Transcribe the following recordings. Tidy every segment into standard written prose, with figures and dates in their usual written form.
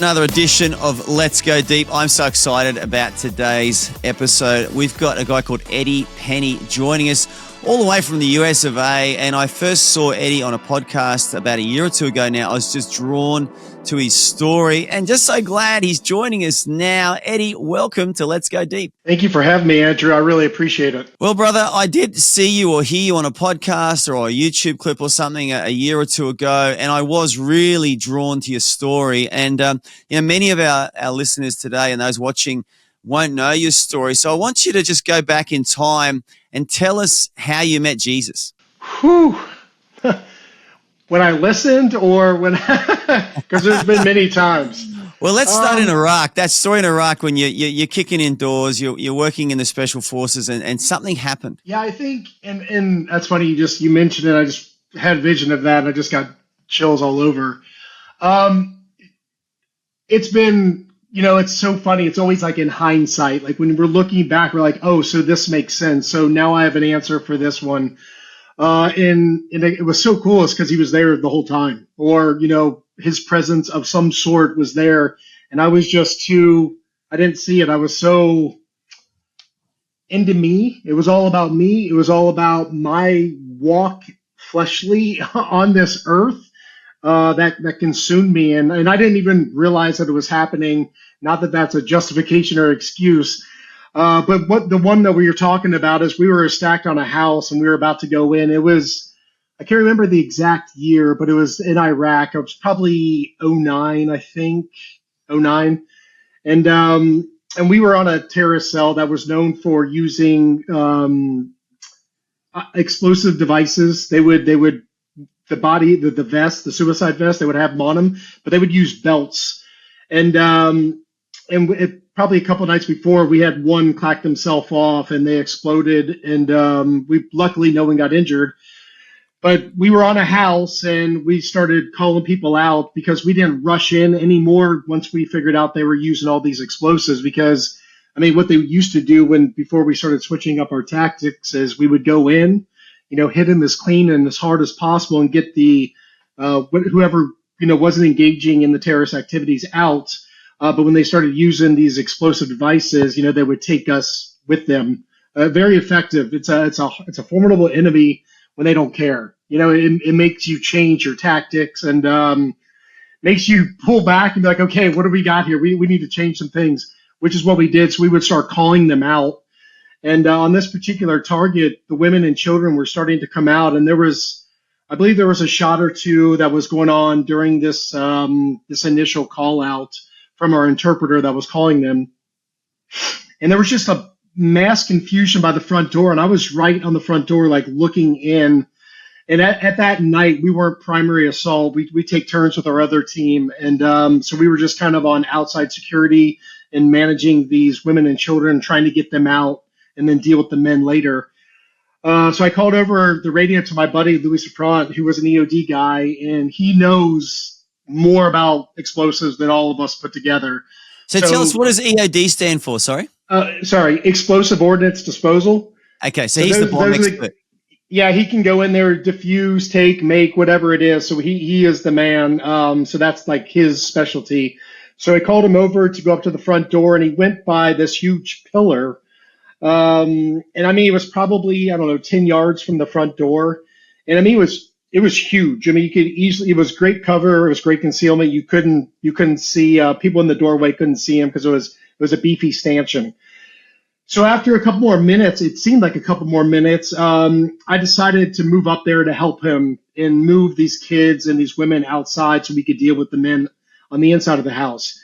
Another edition of Let's Go Deep. I'm so excited about today's episode. We've got a guy called Eddie Penney joining us all the way from the US of A. And I first saw Eddie on a podcast about a year or two ago now. I was just drawn to his story and just so glad he's joining us now. Eddie, welcome to Let's Go Deep. Thank you for having me, Andrew. I really appreciate it. Well, brother, I did see you or hear you on a podcast or a YouTube clip or something a year or two ago, and I was really drawn to your story. And many of our listeners today and those watching won't know your story. So I want you to just go back in time and tell us how you met Jesus. Whew. When I listened or when, because there's been many times. Well, let's start in Iraq. That story in Iraq when you're kicking indoors, you're working in the special forces and something happened. Yeah, I think, and that's funny, you mentioned it. I just had a vision of that and I just got chills all over. It's been, it's so funny. It's always like in hindsight, like when we're looking back, we're like, oh, so this makes sense. So now I have an answer for this one. And it was so cool is because he was there the whole time, or, his presence of some sort was there. And I was just I didn't see it. I was so into me. It was all about me. It was all about my walk fleshly on this earth, that consumed me. And I didn't even realize that it was happening. Not that that's a justification or excuse. But what the one that we were talking about is we were stacked on a house and we were about to go in. It was, I can't remember the exact year, but it was in Iraq. It was probably 2009, I think, 2009. And we were on a terrorist cell that was known for using explosive devices. They would the vest, the suicide vest, they would have them on them, but they would use belts. Probably a couple of nights before, we had one clack themselves off and they exploded, and we luckily no one got injured. But we were on a house and we started calling people out because we didn't rush in anymore once we figured out they were using all these explosives. Because what they used to do before we started switching up our tactics is we would go in, hit them as clean and as hard as possible and get the whoever wasn't engaging in the terrorist activities out. But when they started using these explosive devices, they would take us with them. Very effective. It's a formidable enemy when they don't care. It makes you change your tactics and makes you pull back and be like, okay, what do we got here? We need to change some things, which is what we did. So we would start calling them out. And on this particular target, the women and children were starting to come out, and I believe there was a shot or two that was going on during this initial call out from our interpreter that was calling them. And there was just a mass confusion by the front door. And I was right on the front door, like looking in. And at that night, we weren't primary assault. We take turns with our other team. And so we were just kind of on outside security and managing these women and children, trying to get them out and then deal with the men later. So I called over the radio to my buddy, Louis Safran, who was an EOD guy, and he knows more about explosives than all of us put together. So tell us, what does EOD stand for? Sorry, explosive ordnance disposal. Okay, so he's the bomb expert. Yeah, he can go in there, diffuse, take, make, whatever it is. So he is the man. So that's like his specialty. So I called him over to go up to the front door, and he went by this huge pillar. And it was probably, 10 yards from the front door. And it was huge. You could easily, it was great cover. It was great concealment. You couldn't see, people in the doorway couldn't see him because it was a beefy stanchion. So after a couple more minutes, it seemed like a couple more minutes, I decided to move up there to help him and move these kids and these women outside so we could deal with the men on the inside of the house.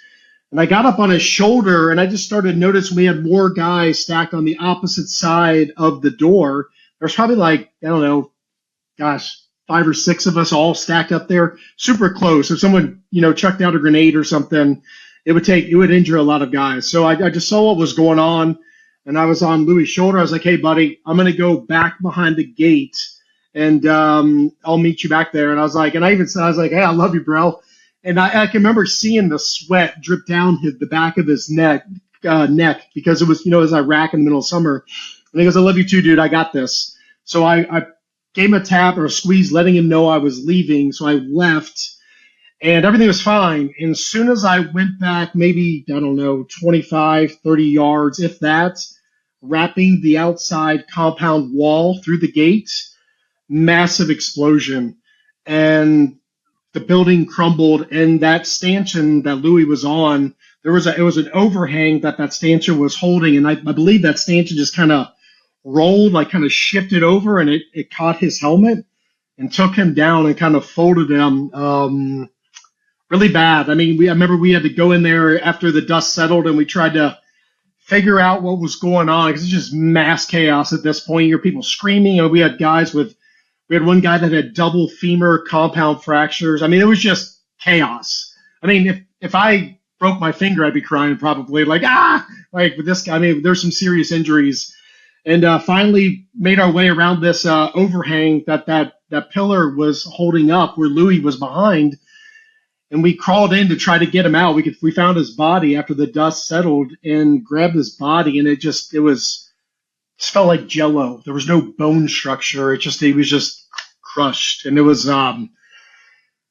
And I got up on his shoulder and I just started noticing we had more guys stacked on the opposite side of the door. There's probably 5 or 6 of us all stacked up there, super close. If someone, chucked out a grenade or something, it would injure a lot of guys. So I just saw what was going on, and I was on Louis' shoulder. I was like, hey, buddy, I'm going to go back behind the gate, and I'll meet you back there. And I even said, hey, I love you, bro. And I can remember seeing the sweat drip down the back of his neck because it was, it was Iraq in the middle of summer. And he goes, I love you too, dude. I got this. So I gave him a tap or a squeeze, letting him know I was leaving. So I left. and everything was fine. And as soon as I went back, maybe, I don't know, 25, 30 yards, if that, wrapping the outside compound wall through the gate, massive explosion. And the building crumbled, and that stanchion that Louis was on, it was an overhang that stanchion was holding, and I believe that stanchion just kind of rolled, like kind of shifted over, and it caught his helmet and took him down and kind of folded him really bad. I mean, I remember we had to go in there after the dust settled, and we tried to figure out what was going on because it's just mass chaos at this point. You hear people screaming, and we had one guy that had double femur compound fractures. I mean, it was just chaos. I mean, if I broke my finger, I'd be crying probably, like with this guy. I mean, there's some serious injuries. And finally made our way around this overhang that pillar was holding up where Louis was behind. And we crawled in to try to get him out. We found his body after the dust settled and grabbed his body, and it felt like Jello. There was no bone structure. He was just crushed. And it was that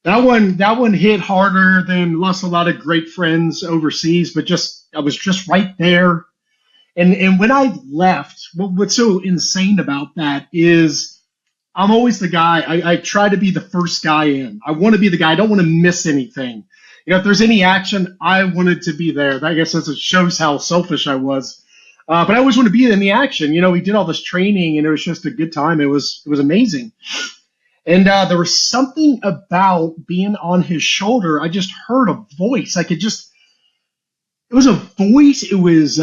one hit harder than lost a lot of great friends overseas, but I was just right there. And when I left, what's so insane about that is I'm always the guy. I try to be the first guy in. I want to be the guy. I don't want to miss anything. If there's any action, I wanted to be there. I guess it shows how selfish I was. But I always want to be in the action. We did all this training, and it was just a good time. It was amazing. And there was something about being on his shoulder. I just heard a voice. It was a voice. It was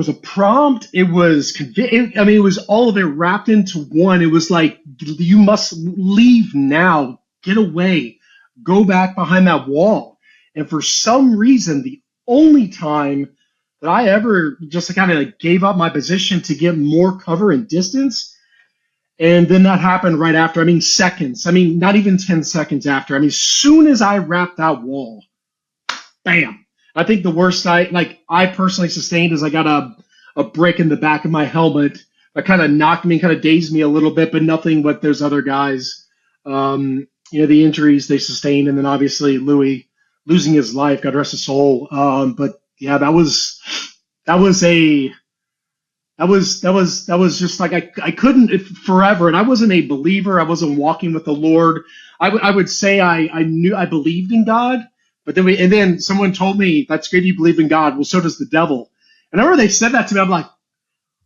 a prompt. It was it was all of it wrapped into one. It was like, you must leave now. Get away. Go back behind that wall. And for some reason, the only time that I ever just kind of gave up my position to get more cover and distance, and then that happened right after. I mean, seconds. I mean, not even 10 seconds after. I mean, as soon as I wrapped that wall, bam. I think the worst I personally sustained is I got a brick in the back of my helmet that kind of knocked me, kind of dazed me a little bit, but nothing what those other guys, the injuries they sustained, and then obviously Louis losing his life, God rest his soul. But yeah, that was just like I couldn't forever, and I wasn't a believer. I wasn't walking with the Lord. I would say I believed in God. But then someone told me, that's great, you believe in God. Well, so does the devil. And I remember they said that to me. I'm like,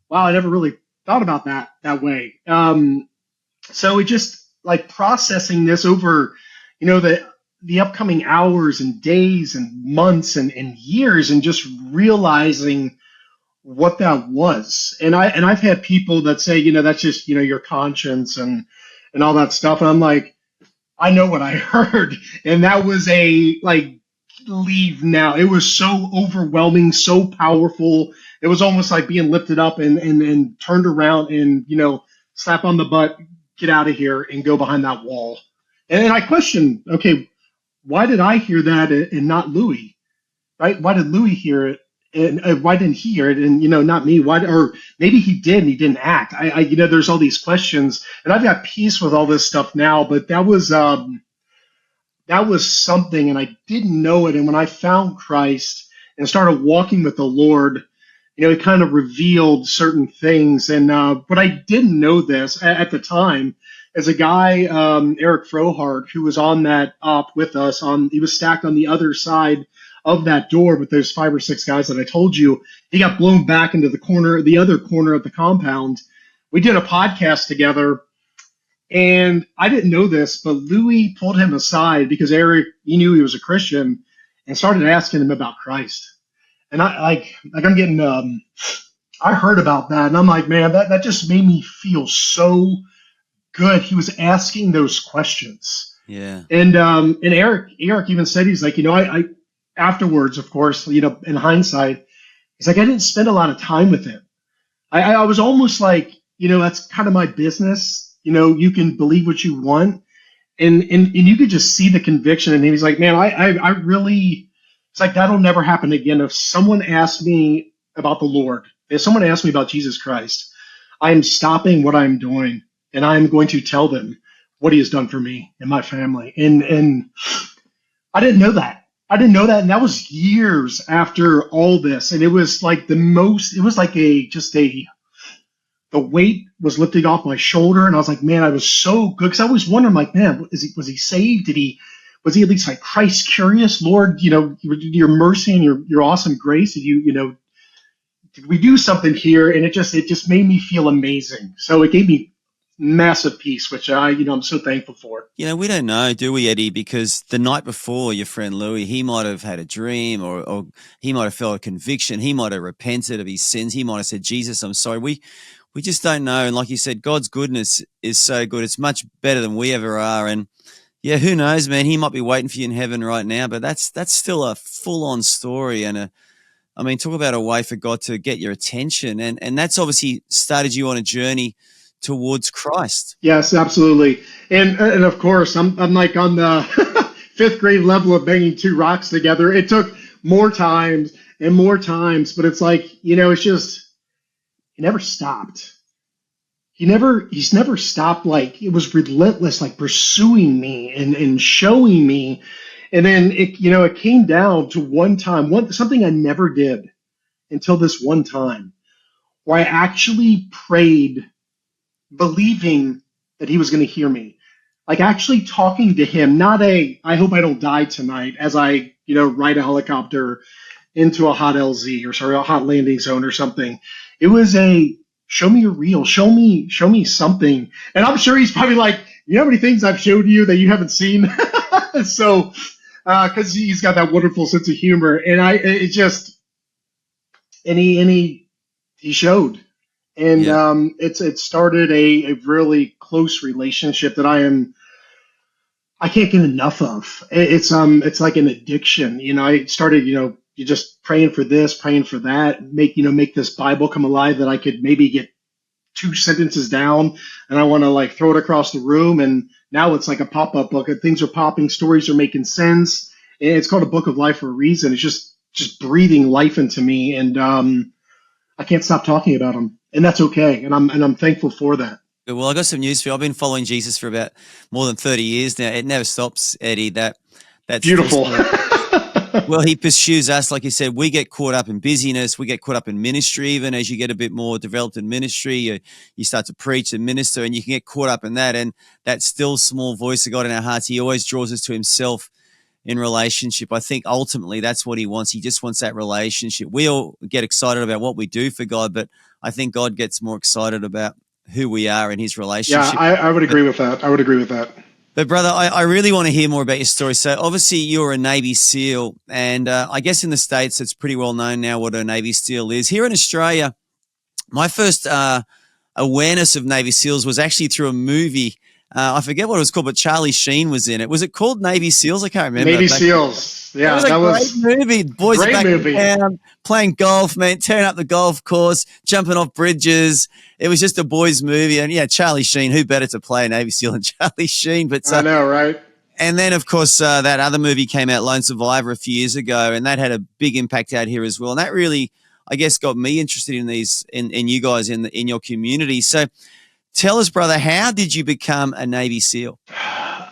wow, I never really thought about that way. So it just processing this over, the upcoming hours and days and months and years, and just realizing what that was. And I've had people that say, that's just, your conscience and all that stuff. And I'm like, I know what I heard, and that was leave now. It was so overwhelming, so powerful. It was almost like being lifted up and turned around and, slap on the butt, get out of here, and go behind that wall. And I questioned, okay, why did I hear that and not Louis, right? Why did Louis hear it? And why didn't he hear it? And, not me. Why? Or maybe he did and he didn't act. There's all these questions, and I've got peace with all this stuff now, but that was something, and I didn't know it. And when I found Christ and started walking with the Lord, it kind of revealed certain things. And, but I didn't know this at the time. As a guy, Eric Frohart, who was on that op with us, he was stacked on the other side of that door with those 5 or 6 guys that I told you. He got blown back into the other corner of the compound. We did a podcast together, and I didn't know this, but Louis pulled him aside because Eric, he knew he was a Christian, and started asking him about Christ. And I heard about that, and I'm like, man, that just made me feel so good. He was asking those questions. Yeah. And Eric even said, he's like, I afterwards, of course, in hindsight, he's like, I didn't spend a lot of time with him. I was almost like, that's kind of my business. You can believe what you want. And you could just see the conviction. And he was like, man, I really, it's like, that'll never happen again. If someone asked me about the Lord, if someone asked me about Jesus Christ, I am stopping what I'm doing, and I'm going to tell them what he has done for me and my family. And I didn't know that. I didn't know that. And that was years after all this. And it was like it was like the weight was lifting off my shoulder. And I was like, man, I was so good. Cause I always wondered, like, man, was he saved? Was he at least like Christ curious? Lord, your mercy and your awesome grace. Did we do something here? And it just made me feel amazing. So it gave me massive peace, which I'm so thankful for. We don't know, do we, Eddie? Because the night before, your friend Louis, he might have had a dream, or he might have felt a conviction. He might have repented of his sins. He might have said, Jesus, I'm sorry. We just don't know. And like you said, God's goodness is so good. It's much better than we ever are. And yeah, who knows, man? He might be waiting for you in heaven right now, but that's still a full-on story. And talk about a way for God to get your attention. And that's obviously started you on a journey towards Christ. Yes, absolutely. And of course, I'm like on the fifth grade level of banging two rocks together. It took more times and more times, but it's like, it's just, he never stopped. He's never stopped. Like, it was relentless, like pursuing me and showing me. And then it came down to one time, something I never did until this one time, where I actually prayed believing that he was going to hear me, like actually talking to him, not I hope I don't die tonight as I, ride a helicopter into a hot a hot landing zone or something. It was show me you're real. Show me something. And I'm sure he's probably like, how many things I've showed you that you haven't seen? So, cause he's got that wonderful sense of humor, and he showed. And it started a really close relationship that I can't get enough of. It's like an addiction. I started, you just praying for this, praying for that, make this Bible come alive that I could maybe get 2 sentences down, and I want to like throw it across the room. And now it's like a pop-up book. Things are popping, stories are making sense. And it's called A Book of Life for a reason. It's just breathing life into me, and I can't stop talking about him. And that's okay. And I'm thankful for that. Well, I got some news for you. I've been following Jesus for about more than 30 years now. It never stops, Eddie. That's beautiful. Well, he pursues us. Like you said, we get caught up in busyness. We get caught up in ministry. Even as you get a bit more developed in ministry, you start to preach and minister, and you can get caught up in that. And that still small voice of God in our hearts, he always draws us to himself in relationship. I think ultimately that's what he wants. He just wants that relationship. We all get excited about what we do for God, but I think God gets more excited about who we are in his relationship. Yeah, I would agree with that. But brother, I really want to hear more about your story. So obviously you're a Navy SEAL, and I guess in the States it's pretty well known now what a Navy SEAL is. Here in Australia, my first awareness of Navy SEALs was actually through a movie. I forget what it was called, but Charlie Sheen was in it. Was it called Navy SEALs? I can't remember. Navy SEALs. Yeah, that was a great movie. Boys great are back movie. in town, playing golf, man, tearing up the golf course, jumping off bridges. It was just a boys' movie. And yeah, Charlie Sheen, who better to play a Navy SEAL than Charlie Sheen? But I know, right? And then, of course, that other movie came out, Lone Survivor, a few years ago, and that had a big impact out here as well. And that really, I guess, got me interested in in you guys in your community. So tell us, brother, how did you become a Navy SEAL?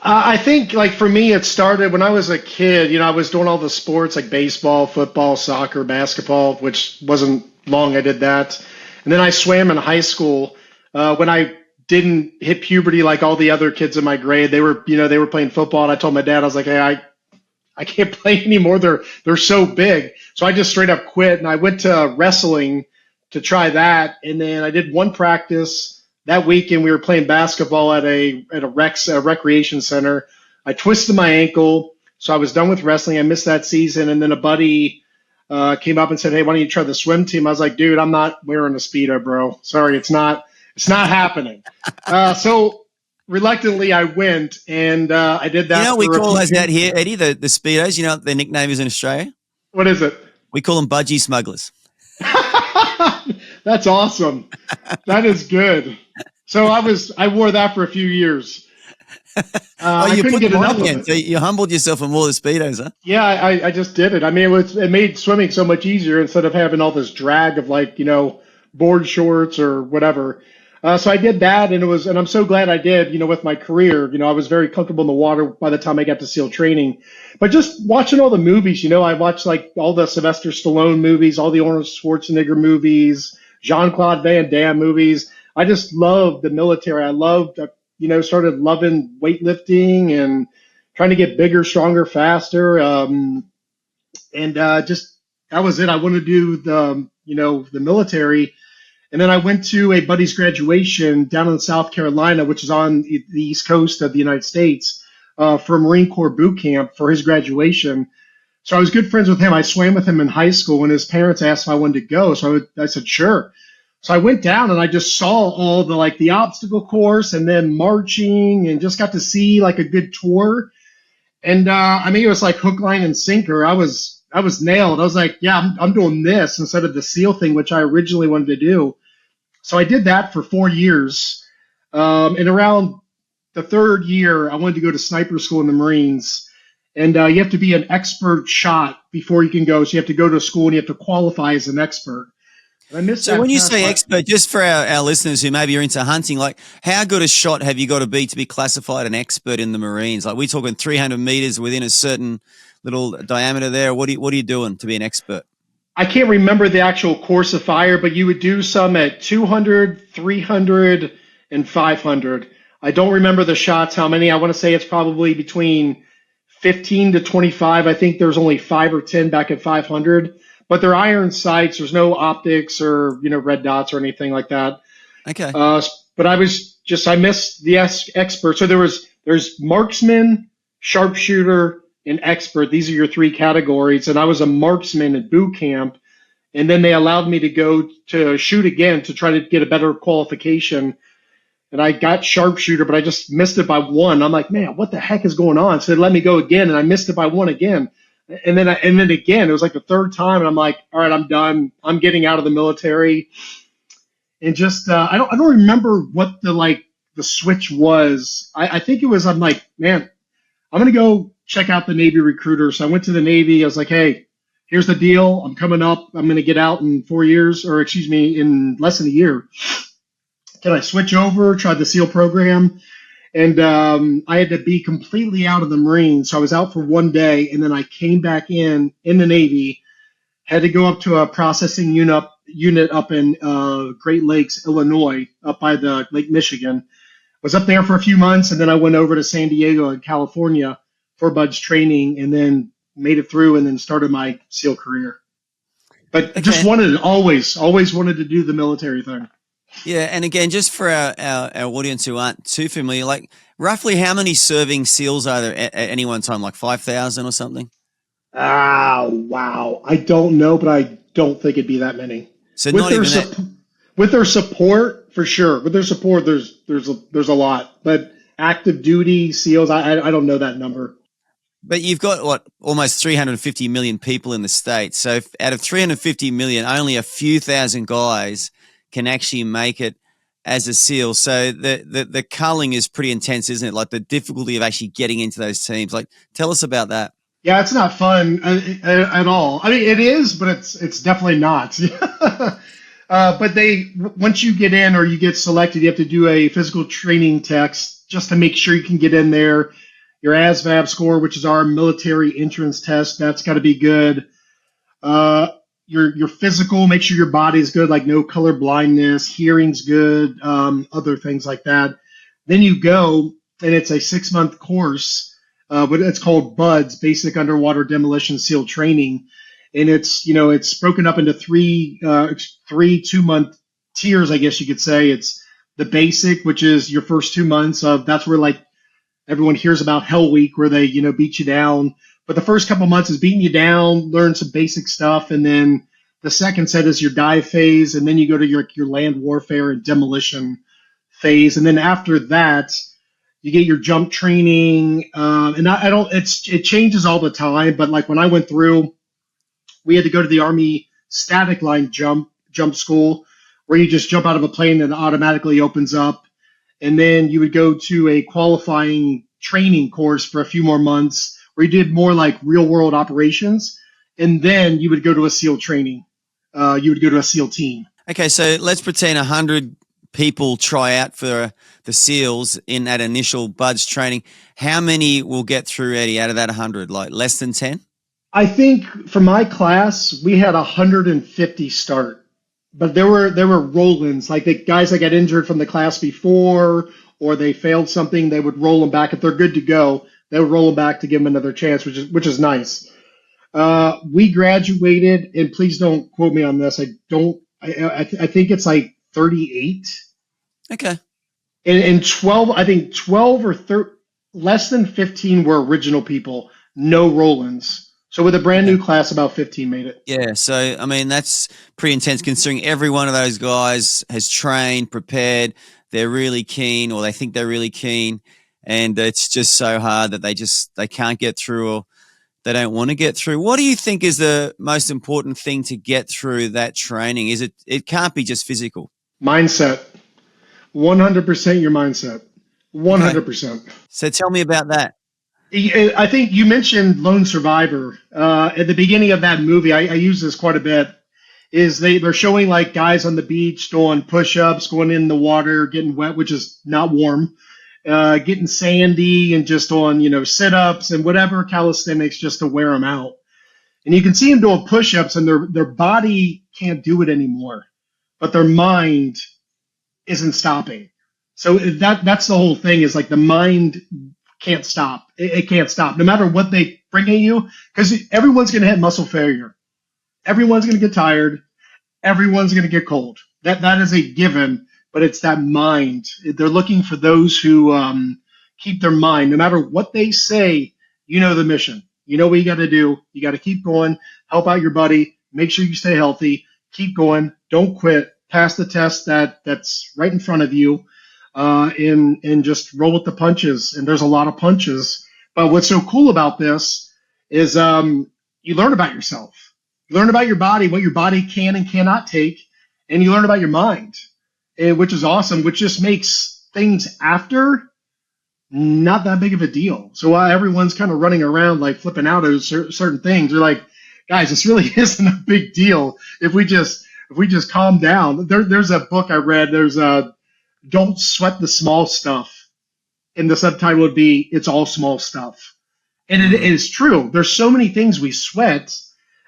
I think, like, for me, it started when I was a kid. I was doing all the sports like baseball, football, soccer, basketball, which wasn't long I did that. And then I swam in high school. When I didn't hit puberty like all the other kids in my grade, they were playing football. And I told my dad, I was like, hey, I can't play anymore. They're so big. So I just straight up quit. And I went to wrestling to try that. And then I did one practice. That weekend, we were playing basketball at a recreation center. I twisted my ankle, so I was done with wrestling. I missed that season, and then a buddy came up and said, "Hey, why don't you try the swim team?" I was like, "Dude, I'm not wearing a Speedo, bro. Sorry, it's not happening." So reluctantly, I went, and I did that. We call those out here, Eddie, the Speedos. You know what their nickname is in Australia? What is it? We call them budgie smugglers. That's awesome. That is good. So I wore that for a few years. You put them on again. So you humbled yourself and wore the Speedos, huh? Yeah, I just did it. I mean, it made swimming so much easier instead of having all this drag of board shorts or whatever. So I did that, and I'm so glad I did. With my career, I was very comfortable in the water by the time I got to SEAL training. But just watching all the movies, I watched like all the Sylvester Stallone movies, all the Arnold Schwarzenegger movies, Jean-Claude Van Damme movies. I just loved the military. I loved, started loving weightlifting and trying to get bigger, stronger, faster. And just that was it. I wanted to do the military. And then I went to a buddy's graduation down in South Carolina, which is on the East Coast of the United States, for a Marine Corps boot camp for his graduation. So I was good friends with him. I swam with him in high school, and his parents asked if I wanted to go. So I said, sure. So I went down and I just saw all the obstacle course and then marching, and just got to see like a good tour. And it was like hook, line, and sinker. I was nailed. I was like, yeah, I'm doing this instead of the SEAL thing, which I originally wanted to do. So I did that for 4 years. And around the third year, I wanted to go to sniper school in the Marines. And you have to be an expert shot before you can go. So you have to go to school and you have to qualify as an expert. And I missed So that when you past say life. expert, just for our listeners who maybe are into hunting, like how good a shot have you got to be classified an expert in the Marines? Like we talking 300 meters within a certain little diameter there. What are you doing to be an expert? I can't remember the actual course of fire, but you would do some at 200, 300, and 500. I don't remember the shots, how many. I want to say it's probably between 15 to 25. I think there's only 5 or 10 back at 500, but they're iron sights. There's no optics or, red dots or anything like that. Okay. But I missed the expert. So there's marksman, sharpshooter, and expert. These are your 3 categories. And I was a marksman at boot camp. And then they allowed me to go to shoot again to try to get a better qualification. And I got sharpshooter, but I just missed it by 1. I'm like, man, what the heck is going on? So they let me go again, and I missed it by 1 again. And then again, it was like the third time, and I'm like, all right, I'm done. I'm getting out of the military. And just I don't remember what the switch was. I think it was, I'm like, man, I'm gonna go check out the Navy recruiter. So I went to the Navy. I was like, hey, here's the deal. I'm coming up. I'm gonna get out in 4 years, or excuse me, in less than a year. Can I switch over? Tried the SEAL program, and I had to be completely out of the Marines. So I was out for 1 day, and then I came back in the Navy. Had to go up to a processing unit up in Great Lakes, Illinois, up by the Lake Michigan. Was up there for a few months, and then I went over to San Diego in California for BUD/S training, and then made it through, and then started my SEAL career. But Okay. just always wanted to do the military thing. Yeah, and again, just for our audience who aren't too familiar, like roughly how many serving SEALs are there at any one time? Like 5,000 or something? Wow. I don't know, but I don't think it'd be that many. So not even that. With their support, for sure. With their support, there's a lot. But active duty SEALs, I don't know that number. But you've got almost 350 million people in the States. So out of 350 million, only a few thousand guys can actually make it as a SEAL. So the culling is pretty intense, isn't it? Like the difficulty of actually getting into those teams. Like, tell us about that. Yeah, it's not fun at all. I mean, it is, but it's definitely not. But once you get in or you get selected, you have to do a physical training test just to make sure you can get in there. Your ASVAB score, which is our military entrance test, that's got to be good. Your physical, make sure your body's good, like no color blindness, hearing's good, other things like that. Then you go, and it's a 6-month course, but it's called BUD/S, Basic Underwater Demolition SEAL Training, and it's broken up into three 2-month tiers, I guess you could say. It's the basic, which is your first 2 months of, that's where like everyone hears about Hell Week, where they beat you down. But the first couple months is beating you down, learn some basic stuff, and then the second set is your dive phase, and then you go to your land warfare and demolition phase, and then after that, you get your jump training. And it changes all the time, but like when I went through, we had to go to the Army static line jump school, where you just jump out of a plane and it automatically opens up, and then you would go to a qualifying training course for a few more months, where you did more like real world operations, and then you would go to a SEAL training. You would go to a SEAL team. Okay, so let's pretend 100 people try out for the SEALs in that initial buds training, how many will get through, Eddie, out of that 100? Like less than 10? I think for my class, we had 150 start, but there were roll-ins, like the guys that got injured from the class before, or they failed something, they would roll them back. If they're good to go, they would roll them back to give them another chance, which is nice. We graduated, and please don't quote me on this. I think it's like 38. Okay. And 12, I think 12 or 13, less than 15 were original people, no roll-ins. So with a brand new class, about 15 made it. Yeah, so I mean that's pretty intense considering every one of those guys has trained, prepared, they're really keen, or they think they're really keen, and it's just so hard that they can't get through, or they don't want to get through. What do you think is the most important thing to get through that training? It can't be just physical. Mindset. 100% your mindset. 100%. Okay. So tell me about that. I think you mentioned Lone Survivor. At the beginning of that movie, I use this quite a bit, is they're showing like guys on the beach doing push-ups, going in the water, getting wet, which is not warm, getting sandy, and just on, sit-ups and whatever calisthenics just to wear them out. And you can see them doing push-ups, and their body can't do it anymore, but their mind isn't stopping. So that's the whole thing, is like the mind can't stop. It can't stop no matter what they bring at you, because everyone's going to hit muscle failure. Everyone's going to get tired. Everyone's going to get cold. That is a given, but it's that mind. They're looking for those who keep their mind. No matter what they say, the mission. You know what you got to do. You got to keep going, help out your buddy, make sure you stay healthy, keep going, don't quit, pass the test that's right in front of you. And just roll with the punches. And there's a lot of punches. But what's so cool about this is you learn about yourself. You learn about your body, what your body can and cannot take, and you learn about your mind, which is awesome, which just makes things after not that big of a deal. So while everyone's kind of running around like flipping out at certain things, they're like, guys, this really isn't a big deal if we just calm down. There's a book I read. There's a Don't Sweat the Small Stuff. And the subtitle would be, It's All Small Stuff. And it is true. There's so many things we sweat.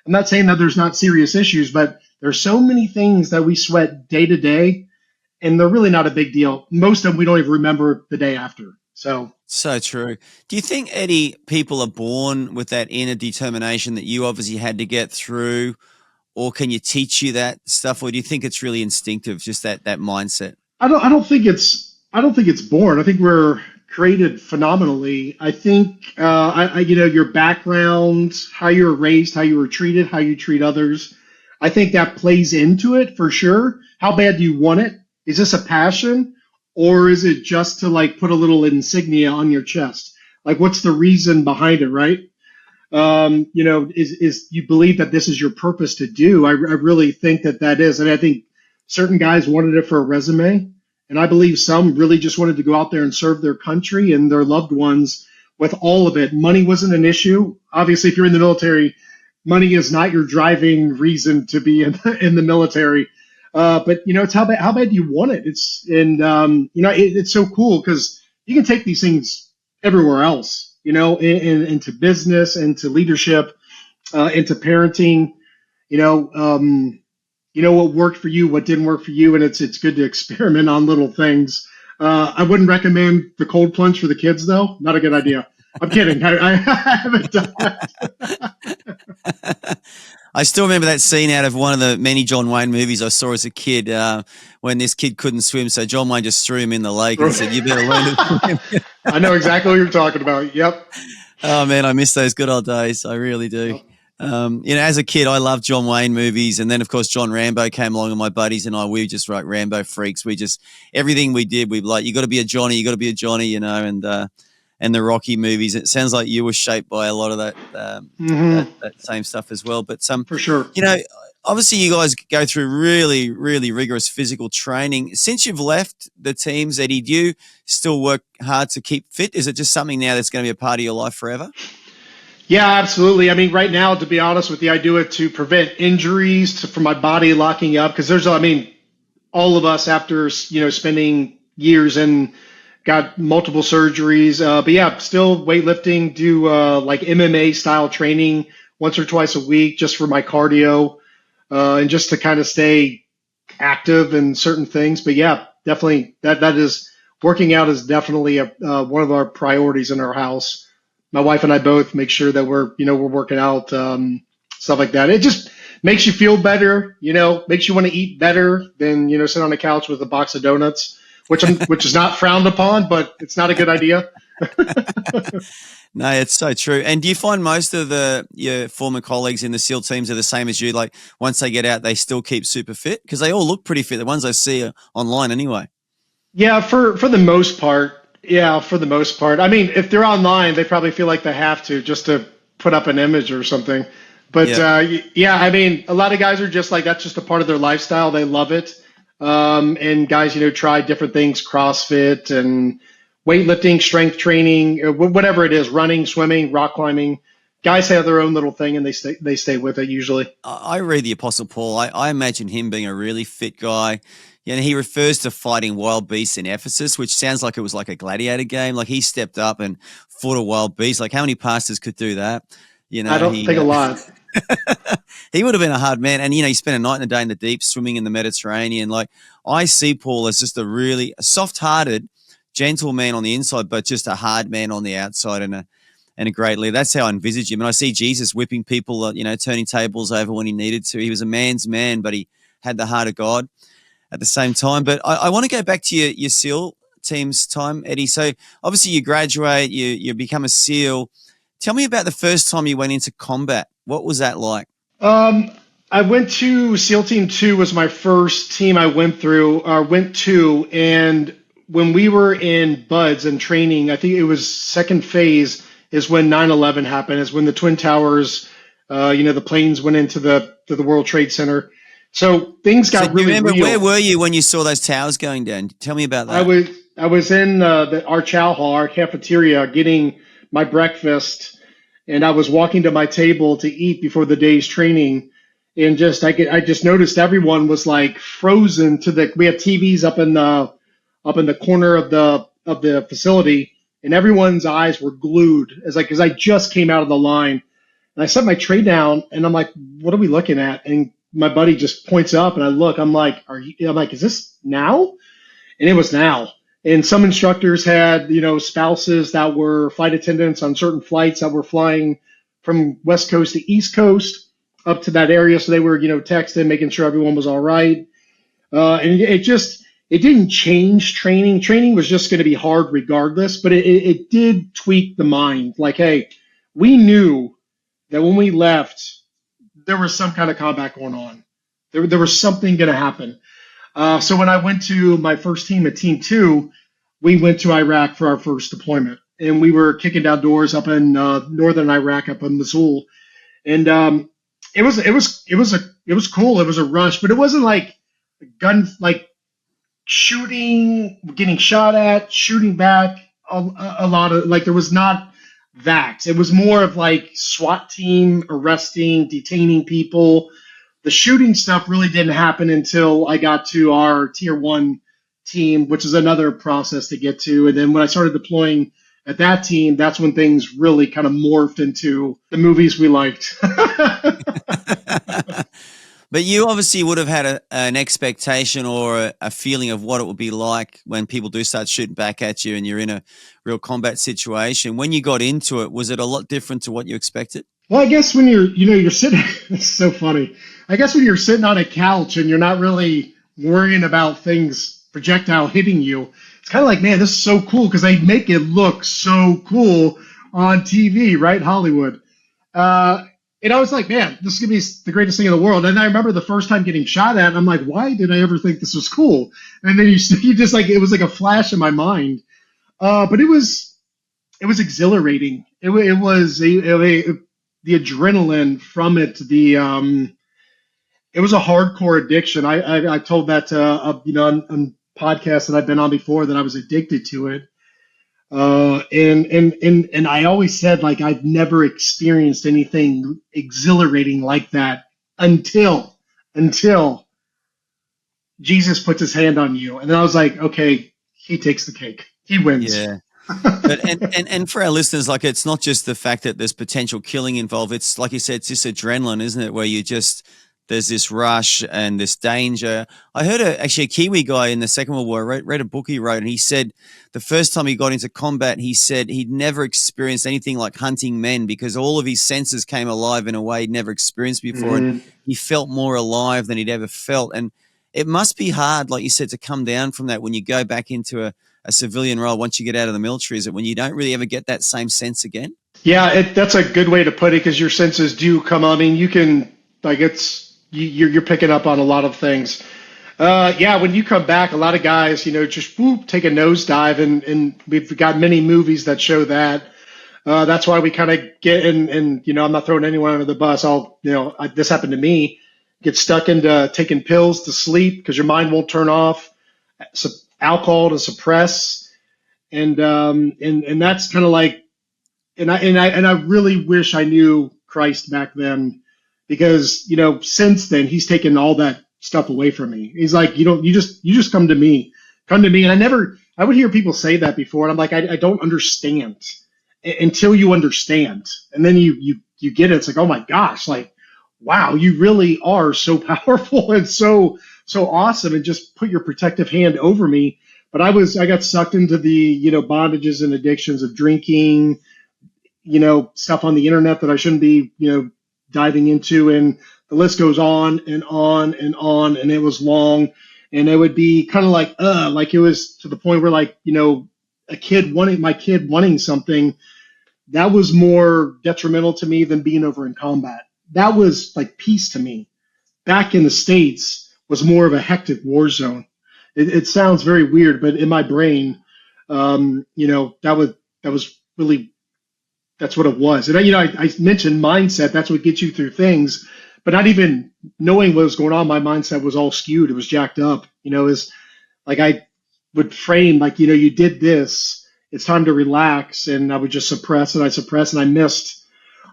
I'm not saying that there's not serious issues, but there's so many things that we sweat day to day, and they're really not a big deal. Most of them we don't even remember the day after. So true. Do you think, Eddie, people are born with that inner determination that you obviously had to get through, or can you teach you that stuff, or do you think it's really instinctive, just that mindset? I don't think it's born. I think we're created phenomenally. I think your background, how you were raised, how you were treated, how you treat others, I think that plays into it for sure. How bad do you want it? Is this a passion, or is it just to like put a little insignia on your chest? Like, what's the reason behind it, right? Is you believe that this is your purpose to do? I really think that is. And I think certain guys wanted it for a resume, and I believe some really just wanted to go out there and serve their country and their loved ones with all of it. Money wasn't an issue. Obviously, if you're in the military, money is not your driving reason to be in the military. But it's how bad do you want it? It's so cool because you can take these things everywhere else, into business, into leadership, into parenting, what worked for you, what didn't work for you, and it's good to experiment on little things. I wouldn't recommend the cold plunge for the kids, though. Not a good idea. I'm kidding. I haven't done that. I still remember that scene out of one of the many John Wayne movies I saw as a kid when this kid couldn't swim, so John Wayne just threw him in the lake and said, "You better learn to swim." I know exactly what you're talking about. Yep. Oh, man, I miss those good old days. I really do. Yep. As a kid, I loved John Wayne movies. And then, of course, John Rambo came along, and my buddies and I, we just like Rambo freaks. Everything we did, we like, you got to be a Johnny, and the Rocky movies. It sounds like you were shaped by a lot of that that same stuff as well. But for sure, obviously you guys go through really, really rigorous physical training. Since you've left the teams, Eddie, do you still work hard to keep fit? Is it just something now that's going to be a part of your life forever? Yeah, absolutely. I mean, right now, to be honest with you, I do it to prevent injuries, for my body locking up, because all of us after, spending years and got multiple surgeries. But yeah, still weightlifting, do like MMA style training once or twice a week just for my cardio and just to kind of stay active in certain things. But yeah, definitely that is working out is definitely one of our priorities in our house. My wife and I both make sure that we're working out, stuff like that. It just makes you feel better, makes you want to eat better than, sit on the couch with a box of donuts, which is not frowned upon, but it's not a good idea. No, it's so true. And do you find most of your former colleagues in the SEAL teams are the same as you? Like once they get out, they still keep super fit? Because they all look pretty fit. The ones I see are online anyway. Yeah, for the most part. Yeah, for the most part. I mean, if they're online, they probably feel like they have to just to put up an image or something. But Yeah. yeah, I mean, a lot of guys are just like that's just a part of their lifestyle. They love it. And guys, try different things, CrossFit and weightlifting, strength training, whatever it is, running, swimming, rock climbing. Guys have their own little thing, and they stay with it usually. I read the Apostle Paul. I imagine him being a really fit guy. He refers to fighting wild beasts in Ephesus, which sounds like it was like a gladiator game. Like he stepped up and fought a wild beast. Like how many pastors could do that? I don't think a lot. He would have been a hard man. And, he spent a night and a day in the deep swimming in the Mediterranean. Like I see Paul as just a really soft-hearted, gentle man on the inside, but just a hard man on the outside and a great leader. That's how I envisage him. And I see Jesus whipping people, turning tables over when he needed to. He was a man's man, but he had the heart of God at the same time. But I want to go back to your SEAL team's time, Eddie. So obviously you graduate, you become a SEAL. Tell me about the first time you went into combat. What was that like? I went to SEAL Team 2 was my first team I went to. And when we were in BUDS and training, I think it was second phase is when 9/11 happened, is when the Twin Towers, the planes went into the World Trade Center. So things got really remember, real. where were you when you saw those towers going down? Tell me about that. I was in our chow hall, our cafeteria, getting my breakfast, and I was walking to my table to eat before the day's training, and I just noticed everyone was like frozen to we had TVs up in the corner of the facility, and everyone's eyes were glued because I just came out of the line, and I set my tray down, and I'm like, what are we looking at? And my buddy just points up, and I look. I'm like, is this now? And it was now. And some instructors had, spouses that were flight attendants on certain flights that were flying from West Coast to East Coast up to that area. So they were, texting, making sure everyone was all right. And it didn't change training. Training was just going to be hard regardless, but it did tweak the mind. Like, hey, we knew that when we left, there was some kind of combat going on. There was something going to happen. So when I went to my first team at Team 2, we went to Iraq for our first deployment, and we were kicking down doors up in northern Iraq, up in Mosul, and it was cool. It was a rush, but it wasn't like shooting, getting shot at, shooting back. A lot of there was not that. It was more of like SWAT team arresting, detaining people. The shooting stuff really didn't happen until I got to our tier 1 team, which is another process to get to. And then when I started deploying at that team, that's when things really kind of morphed into the movies we liked. But you obviously would have had an expectation or a feeling of what it would be like when people do start shooting back at you and you're in a real combat situation. When you got into it, was it a lot different to what you expected? Well, I guess when you're sitting, it's so funny. I guess when you're sitting on a couch and you're not really worrying about things, projectile hitting you, it's kind of like, man, this is so cool because they make it look so cool on TV, right? Hollywood. And I was like, man, this is going to be the greatest thing in the world. And I remember the first time getting shot at, I'm like, why did I ever think this was cool? And then you just it was like a flash in my mind. But it was exhilarating. It was the adrenaline from it. It was a hardcore addiction. I told that to, on podcasts that I've been on before that I was addicted to it. And I always said, like, I've never experienced anything exhilarating like that until Jesus puts his hand on you. And then I was like, okay, he takes the cake. He wins. Yeah. But and for our listeners, like, it's not just the fact that there's potential killing involved. It's like you said, it's just adrenaline, isn't it? Where there's this rush and this danger. I heard actually a Kiwi guy in the Second World War, read a book he wrote, and he said the first time he got into combat, he said he'd never experienced anything like hunting men, because all of his senses came alive in a way he'd never experienced before. Mm-hmm. And he felt more alive than he'd ever felt. And it must be hard, like you said, to come down from that when you go back into a civilian role once you get out of the military. Is it when you don't really ever get that same sense again? Yeah, that's a good way to put it, because your senses do come on. I mean, you can, like, you're picking up on a lot of things. Yeah, when you come back, a lot of guys, just take a nosedive, and we've got many movies that show that. That's why we kind of get in, and I'm not throwing anyone under the bus. This happened to me. Get stuck into taking pills to sleep because your mind won't turn off. Alcohol to suppress, and that's kind of like, and I really wish I knew Christ back then, because since then he's taken all that stuff away from me. He's like, you just come to me, and I would hear people say that before, and I'm like, I don't understand until you understand, and then you get it. It's like, oh my gosh, like, wow, you really are so powerful and so awesome, and just put your protective hand over me. But I got sucked into the bondages and addictions of drinking, stuff on the internet that I shouldn't be diving into, and the list goes on and on and on, and it was long, and it would be kind of like it was to the point where, like, my kid wanting something that was more detrimental to me than being over in combat. That was like peace to me. Back in the States was more of a hectic war zone. It sounds very weird, but in my brain, that was really, that's what it was. And I mentioned mindset. That's what gets you through things, but not even knowing what was going on, my mindset was all skewed. It was jacked up. It was like I would frame, like, you did this. It's time to relax, and I would just suppress, and I missed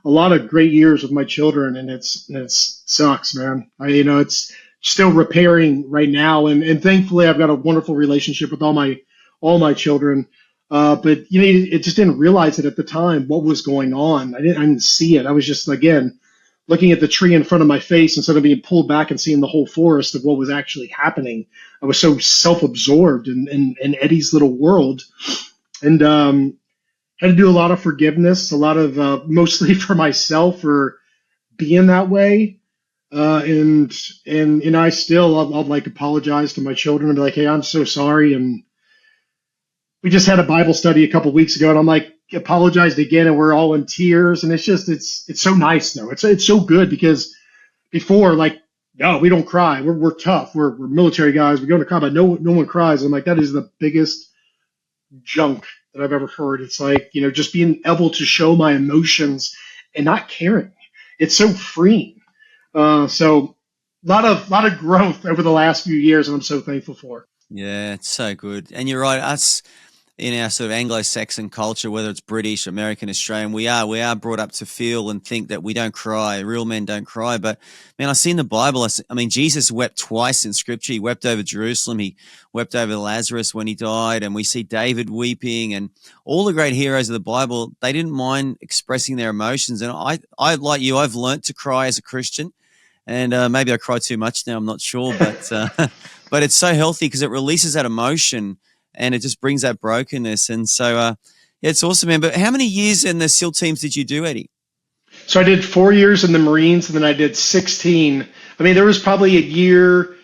a lot of great years with my children, and it sucks, man. It's still repairing right now, and thankfully I've got a wonderful relationship with all my children. But it just didn't realize it at the time what was going on. I didn't see it. I was just, again, looking at the tree in front of my face instead of being pulled back and seeing the whole forest of what was actually happening. I was so self-absorbed in Eddie's little world, and had to do a lot of forgiveness, a lot of mostly for myself for being that way. And I still, I'll like apologize to my children and be like, hey, I'm so sorry. And we just had a Bible study a couple weeks ago, and I'm like, apologized again, and we're all in tears. And it's so nice though. It's so good, because before, like, no, we don't cry. We're tough. We're military guys. We go to combat. No one cries. I'm like, that is the biggest junk that I've ever heard. It's like, just being able to show my emotions and not caring. It's so freeing. So a lot of growth over the last few years, and I'm so thankful for. Yeah, it's so good. And you're right. Us in our sort of Anglo-Saxon culture, whether it's British, American, Australian, we are brought up to feel and think that we don't cry. Real men don't cry. But man, I see in the Bible, I mean, Jesus wept twice in Scripture. He wept over Jerusalem. He wept over Lazarus when he died. And we see David weeping, and all the great heroes of the Bible, they didn't mind expressing their emotions. And I like you, I've learnt to cry as a Christian. And maybe I cry too much now, I'm not sure. But but it's so healthy because it releases that emotion, and it just brings that brokenness. And so, yeah, it's awesome, man. But how many years in the SEAL teams did you do, Eddie? So I did 4 years in the Marines, and then I did 16. I mean, there was probably a year,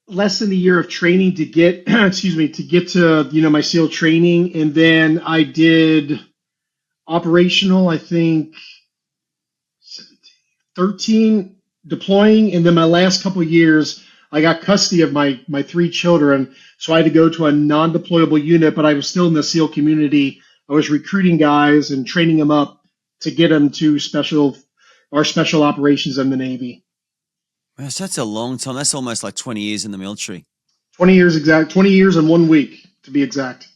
less than a year of training to get, to get to, my SEAL training. And then I did operational, I think, 13 deploying. And then my last couple of years, I got custody of my 3 children, so I had to go to a non-deployable unit, but I was still in the SEAL community. I was recruiting guys and training them up to get them to special operations in the Navy. Well, so that's a long time. That's almost like 20 years in the military. 20 years exact. 20 years and 1 week, to be exact.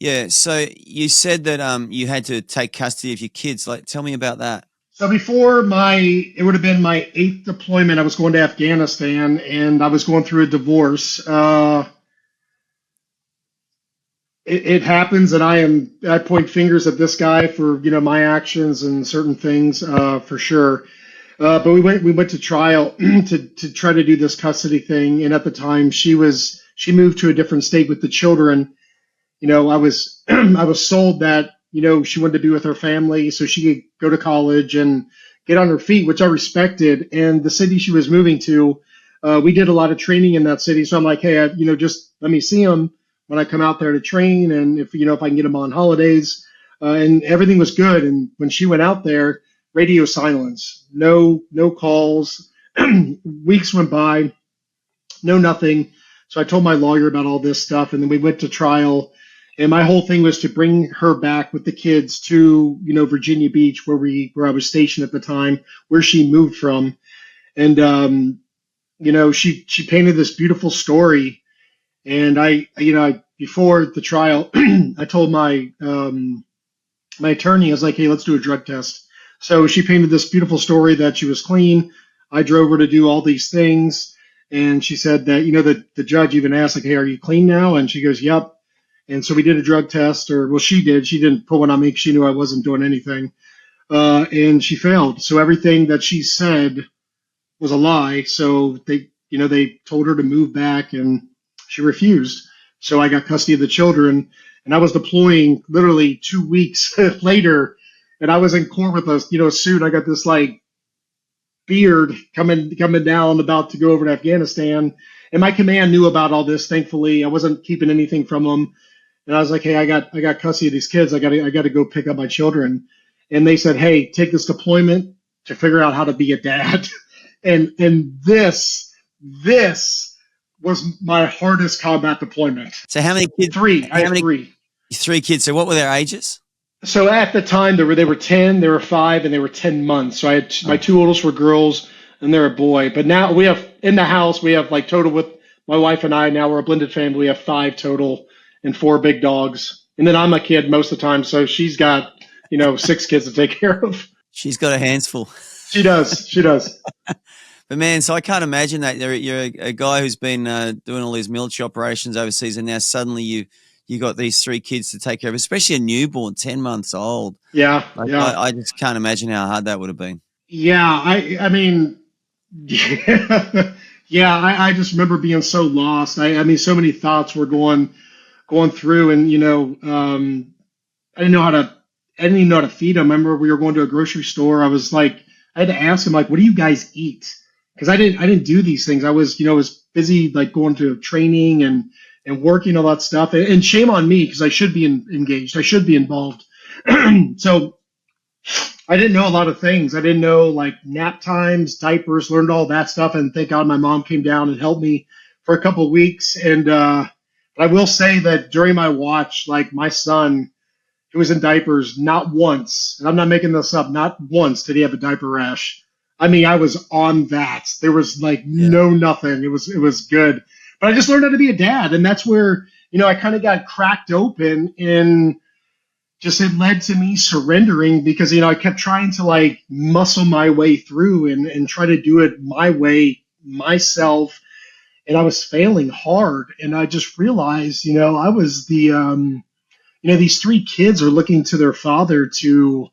Yeah. So you said that you had to take custody of your kids. Like, tell me about that. So it would have been my eighth deployment. I was going to Afghanistan, and I was going through a divorce. It happens, and I point fingers at this guy for my actions and certain things for sure. But we went to trial to try to do this custody thing, and at the time she moved to a different state with the children. I was I was sold that she wanted to be with her family so she could go to college and get on her feet, which I respected. And the city she was moving to, we did a lot of training in that city. So I'm like, hey, just let me see them when I come out there to train, and if I can get them on holidays, and everything was good. And when she went out there, radio silence, no calls. Weeks went by, no nothing. So I told my lawyer about all this stuff, and then we went to trial. And my whole thing was to bring her back with the kids to, Virginia Beach, where I was stationed at the time, where she moved from. And she painted this beautiful story. And before the trial, I told my attorney, I was like, hey, let's do a drug test. So she painted this beautiful story that she was clean. I drove her to do all these things. And she said that, the judge even asked, like, hey, are you clean now? And she goes, yep. And so we did a drug test, she did. She didn't put one on me because she knew I wasn't doing anything. And she failed. So everything that she said was a lie. So they told her to move back, and she refused. So I got custody of the children, and I was deploying literally 2 weeks later, and I was in court with a suit. I got this like beard coming down, about to go over to Afghanistan. And my command knew about all this. Thankfully, I wasn't keeping anything from them. And I was like, hey, I got custody of these kids. I got to go pick up my children. And they said, hey, take this deployment to figure out how to be a dad. and this was my hardest combat deployment. So how many kids? Three. I had three. 3 kids. So what were their ages? So at the time they were 10, they were 5, and they were 10 months. So I had my two oldest were girls, and they're a boy. But now we have in the house, we have like total with my wife and I. Now we're a blended family. We have 5 total and 4 big dogs. And then I'm a kid most of the time. So she's got, 6 kids to take care of. She's got her hands full. She does. But man, so I can't imagine that you're a guy who's been doing all these military operations overseas, and now suddenly you got these 3 kids to take care of, especially a newborn, 10 months old. Yeah. I just can't imagine how hard that would have been. Yeah. I mean, yeah, I just remember being so lost. I mean, so many thoughts were going through, and I didn't even know how to feed them. I remember we were going to a grocery store. I had to ask him, like, what do you guys eat? Because I didn't do these things. I was busy like going to training and working, all that stuff. And shame on me, because I should be engaged. I should be involved. So I didn't know a lot of things. I didn't know like nap times, diapers, learned all that stuff. And thank God my mom came down and helped me for a couple of weeks. And I will say that during my watch, like my son, who was in diapers, not once, and I'm not making this up, not once did he have a diaper rash. I mean, I was on that. There was like nothing. It was good. But I just learned how to be a dad. And that's where, I kind of got cracked open, and just it led to me surrendering, because, I kept trying to like muscle my way through and try to do it my way, myself. And I was failing hard. And I just realized, I was these 3 kids are looking to their father to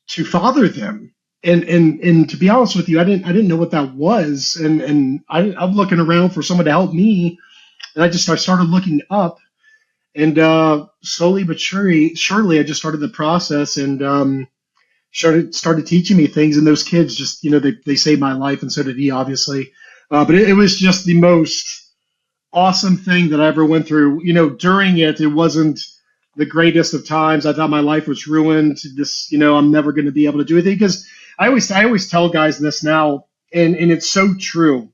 father them. And to be honest with you, I didn't know what that was. And I'm looking around for someone to help me. And I started looking up, and slowly but surely I just started the process, and started teaching me things. And those kids just, they saved my life, and so did he, obviously. But it was just the most awesome thing that I ever went through. During it wasn't the greatest of times. I thought my life was ruined. I'm never going to be able to do anything, because I always tell guys this now, and it's so true,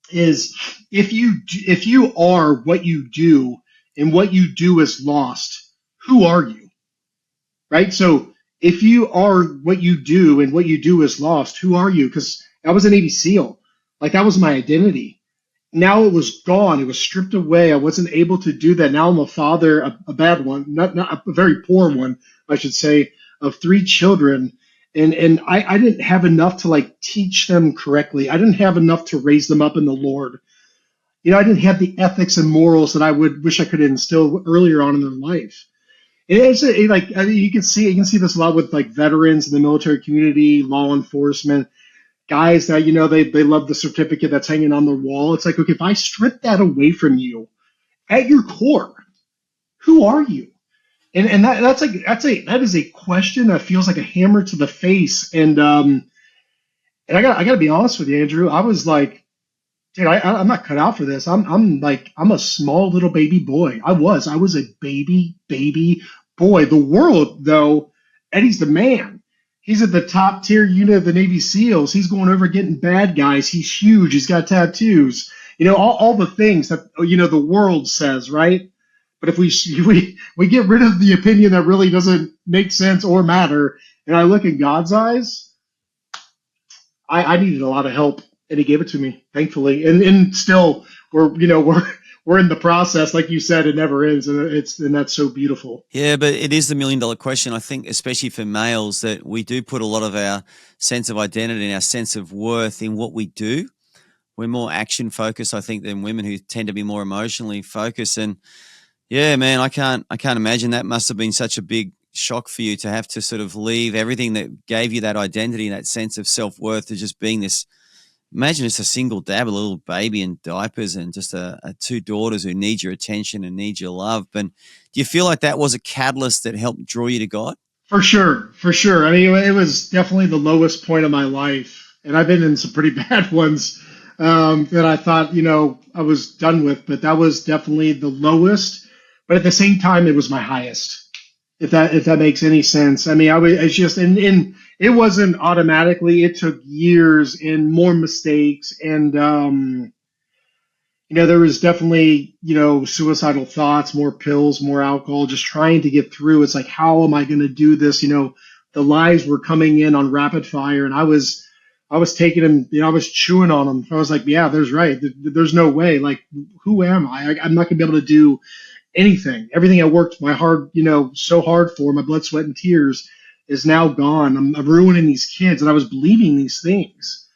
is if you are what you do, and what you do is lost, who are you? Right? So if you are what you do, and what you do is lost, who are you? Because I was a Navy SEAL. Like, that was my identity. Now it was gone. It was stripped away. I wasn't able to do that. Now I'm a father, a bad one, not a very poor one, I should say, of 3 children. And I didn't have enough to like teach them correctly. I didn't have enough to raise them up in the Lord. I didn't have the ethics and morals that I would wish I could instill earlier on in their life. Like I mean, you can see this a lot with like veterans in the military community, law enforcement, guys that they love the certificate that's hanging on the wall. It's like, okay, if I strip that away from you at your core, who are you? And that is a question that feels like a hammer to the face. And I gotta be honest with you, Andrew. I was like, dude, I'm not cut out for this. I'm a small little baby boy. I was a baby boy. The world, though, Eddie's the man. He's at the top tier unit of the Navy SEALs. He's going over getting bad guys. He's huge. He's got tattoos. All the things that the world says, right? But if we get rid of the opinion that really doesn't make sense or matter, and I look in God's eyes, I needed a lot of help, and He gave it to me, thankfully. And still, we're in the process, like you said, it never ends, and that's so beautiful. Yeah, but it is the $1,000,000 question. I think, especially for males, that we do put a lot of our sense of identity and our sense of worth in what we do. We're more action focused, I think, than women who tend to be more emotionally focused. And yeah, man, I can't imagine that must have been such a big shock for you to have to sort of leave everything that gave you that identity and that sense of self-worth to just being this. Imagine just a single dad, a little baby in diapers, and just two daughters who need your attention and need your love. But do you feel like that was a catalyst that helped draw you to God? For sure, for sure. I mean, it was definitely the lowest point of my life, and I've been in some pretty bad ones that I thought, I was done with. But that was definitely the lowest. But at the same time, it was my highest. If that makes any sense. I mean, it's just, and it wasn't automatically. It took years and more mistakes, and there was definitely suicidal thoughts, more pills, more alcohol, just trying to get through. It's like, how am I going to do this? The lies were coming in on rapid fire, and I was taking them. I was chewing on them. I was like, yeah, there's no way. Like, who am I? I'm not going to be able to do anything. Everything I worked so hard for, my blood, sweat, and tears, is now gone. I'm ruining these kids, and I was believing these things,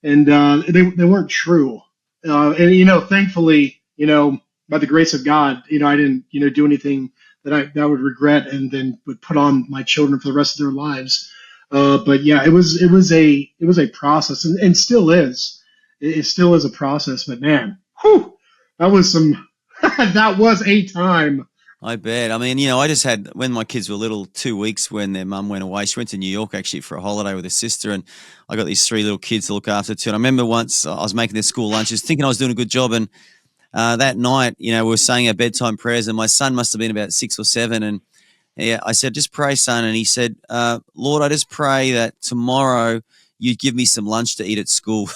and they weren't true. And thankfully, by the grace of God, I didn't do anything that I would regret, and then would put on my children for the rest of their lives. But yeah, it was a process, and still is. It still is a process. But man, whew, that was some. That was a time. I bet. I mean, I just had, when my kids were little, 2 weeks when their mum went away. She went to New York actually for a holiday with her sister, and I got these 3 little kids to look after too. And I remember once I was making their school lunches, thinking I was doing a good job, and that night, we were saying our bedtime prayers, and my son must have been about 6 or 7, and I said, just pray, son. And he said, Lord, I just pray that tomorrow you give me some lunch to eat at school.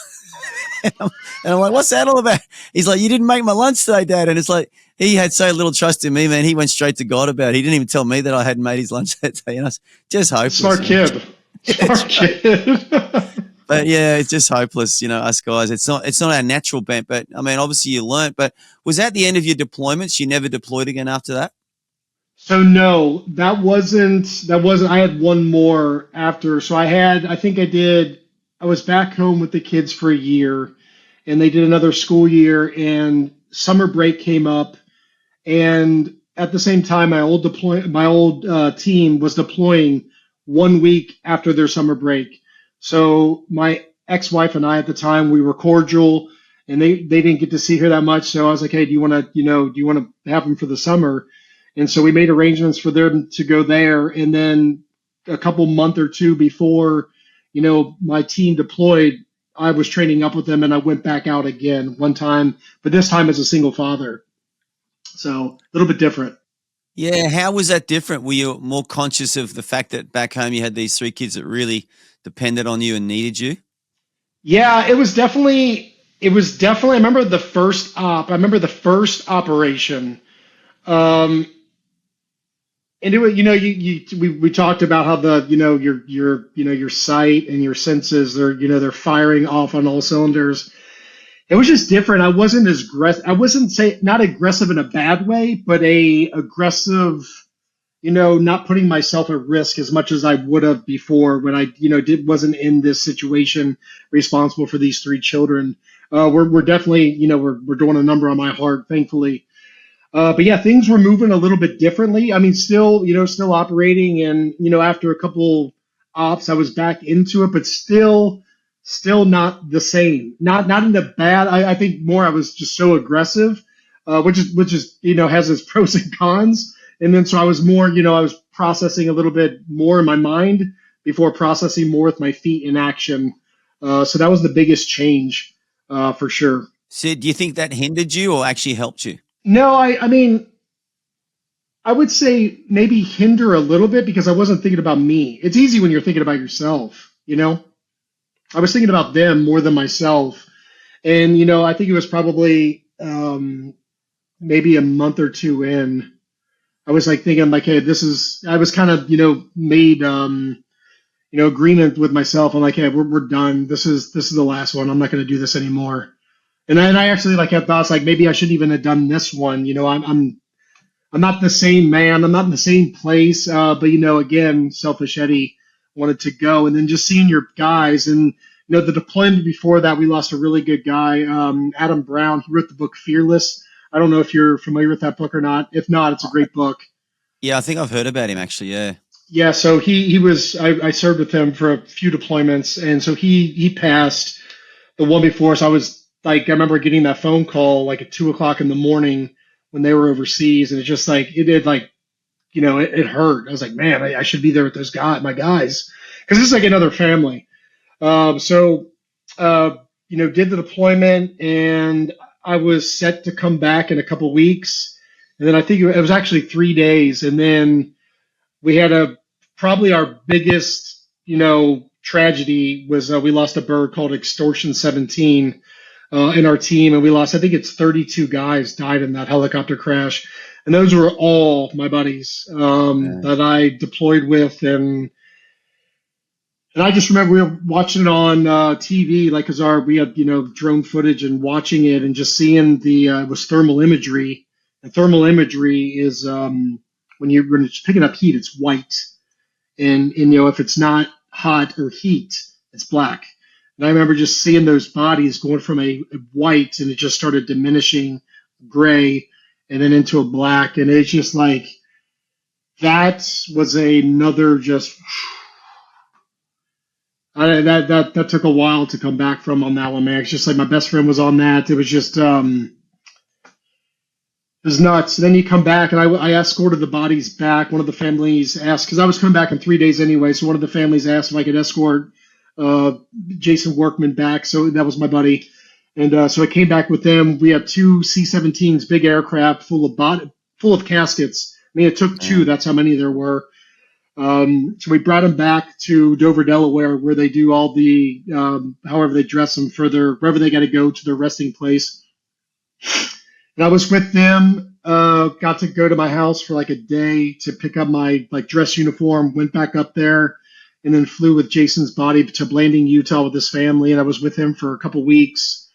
And I'm like, what's that all about? He's like, you didn't make my lunch today, Dad. And it's like, he had so little trust in me, man. He went straight to God about it. He didn't even tell me that I hadn't made his lunch that day. It's just hopeless. Smart kid. Smart kid. But yeah, it's just hopeless, us guys. It's not our natural bent. But I mean, obviously you learnt. But was that the end of your deployments? You never deployed again after that? So no, that wasn't. I had one more after. So I was back home with the kids for a year, and they did another school year, and summer break came up, and at the same time, my old team was deploying 1 week after their summer break. So my ex-wife and I at the time, we were cordial, and they didn't get to see her that much. So I was like, hey, do you want to have them for the summer? And so we made arrangements for them to go there, and then a couple month or two before my team deployed, I was training up with them, and I went back out again one time, but this time as a single father. So a little bit different. Yeah. How was that different? Were you more conscious of the fact that back home you had these 3 kids that really depended on you and needed you? Yeah, it was definitely, I remember the first operation. And it was, we talked about how your sight and your senses, they're firing off on all cylinders. It was just different. I wasn't not aggressive in a bad way, but aggressive, not putting myself at risk as much as I would have before when I, wasn't in this situation responsible for these three children. We're definitely, we're doing a number on my heart, thankfully. But yeah, things were moving a little bit differently. I mean, still operating, and after a couple ops, I was back into it, but still not the same. Not in the bad. I think more I was just so aggressive, which is has its pros and cons. And then so I was more, I was processing a little bit more in my mind before processing more with my feet in action. So that was the biggest change, for sure. So do you think that hindered you or actually helped you? No, I mean, I would say maybe hinder a little bit because I wasn't thinking about me. It's easy when you're thinking about yourself. I was thinking about them more than myself. And, I think it was probably maybe a month or two in. I was like thinking like, hey, I was kind of, made, agreement with myself. I'm like, hey, we're done. This is the last one. I'm not going to do this anymore. And then I actually like had thoughts like maybe I shouldn't even have done this one. I'm not the same man. I'm not in the same place. But again, selfish Eddie wanted to go, and then just seeing your guys, and the deployment before that, we lost a really good guy, Adam Brown. He wrote the book Fearless. I don't know if you're familiar with that book or not. If not, it's a great book. Yeah, I think I've heard about him actually. Yeah. Yeah. So he was. I served with him for a few deployments, and so he passed the one before. So I was like, I remember getting that phone call like at 2 o'clock in the morning when they were overseas, and it's just like it did like it hurt. I was like, man, I should be there with my guys, because this is like another family. So did the deployment, and I was set to come back in a couple weeks, and then I think it was actually 3 days, and then we had probably our biggest tragedy was we lost a bird called Extortion 17 in our team, and we lost, I think it's 32 guys died in that helicopter crash, and those were all my buddies that I deployed with, and I just remember we were watching it on TV, like, because we had drone footage and watching it and just seeing it was thermal imagery, and thermal imagery is when it's picking up heat, it's white, and if it's not hot or heat, it's black. And I remember just seeing those bodies going from a white, and it just started diminishing gray and then into a black. And it's just like, that was another just, that took a while to come back from on that one, man. It's just like my best friend was on that. It was just, it was nuts. And then you come back, and I escorted the bodies back. One of the families asked, because I was coming back in 3 days anyway, so one of the families asked if I could escort Jason Workman back. So that was my buddy. And so I came back with them. We had two C-17s, big aircraft full of caskets. I mean, it took two. That's how many there were. So we brought them back to Dover, Delaware, where they do all the, however they dress them for wherever they got to go to their resting place. And I was with them, got to go to my house for like a day to pick up my like dress uniform, went back up there, and then flew with Jason's body to Blanding, Utah with his family. And I was with him for a couple weeks.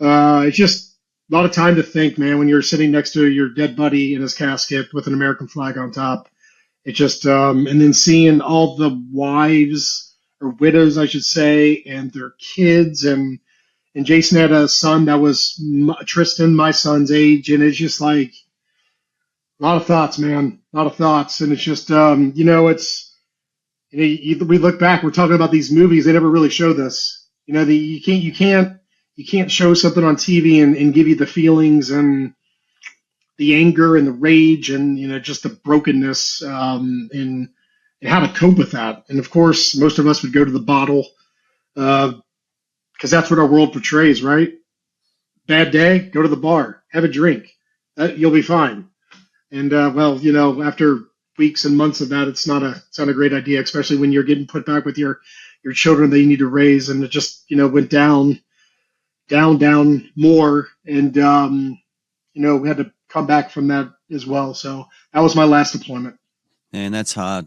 It's just a lot of time to think, man, when you're sitting next to your dead buddy in his casket with an American flag on top. It just, and then seeing all the wives or widows, I should say, and their kids, and Jason had a son that was Tristan, my son's age, and it's just like a lot of thoughts, man, a lot of thoughts, and it's just, it's, we look back, we're talking about these movies, they never really show this, you can't show something on TV and give you the feelings and the anger and the rage and just the brokenness, and how to cope with that. And of course, most of us would go to the bottle, because that's what our world portrays, right? Bad day, go to the bar, have a drink, you'll be fine. And after weeks and months of that, it's not a great idea, especially when you're getting put back with your children that you need to raise, and it just went down more, and we had to come back from that as well. So that was my last deployment. And that's hard.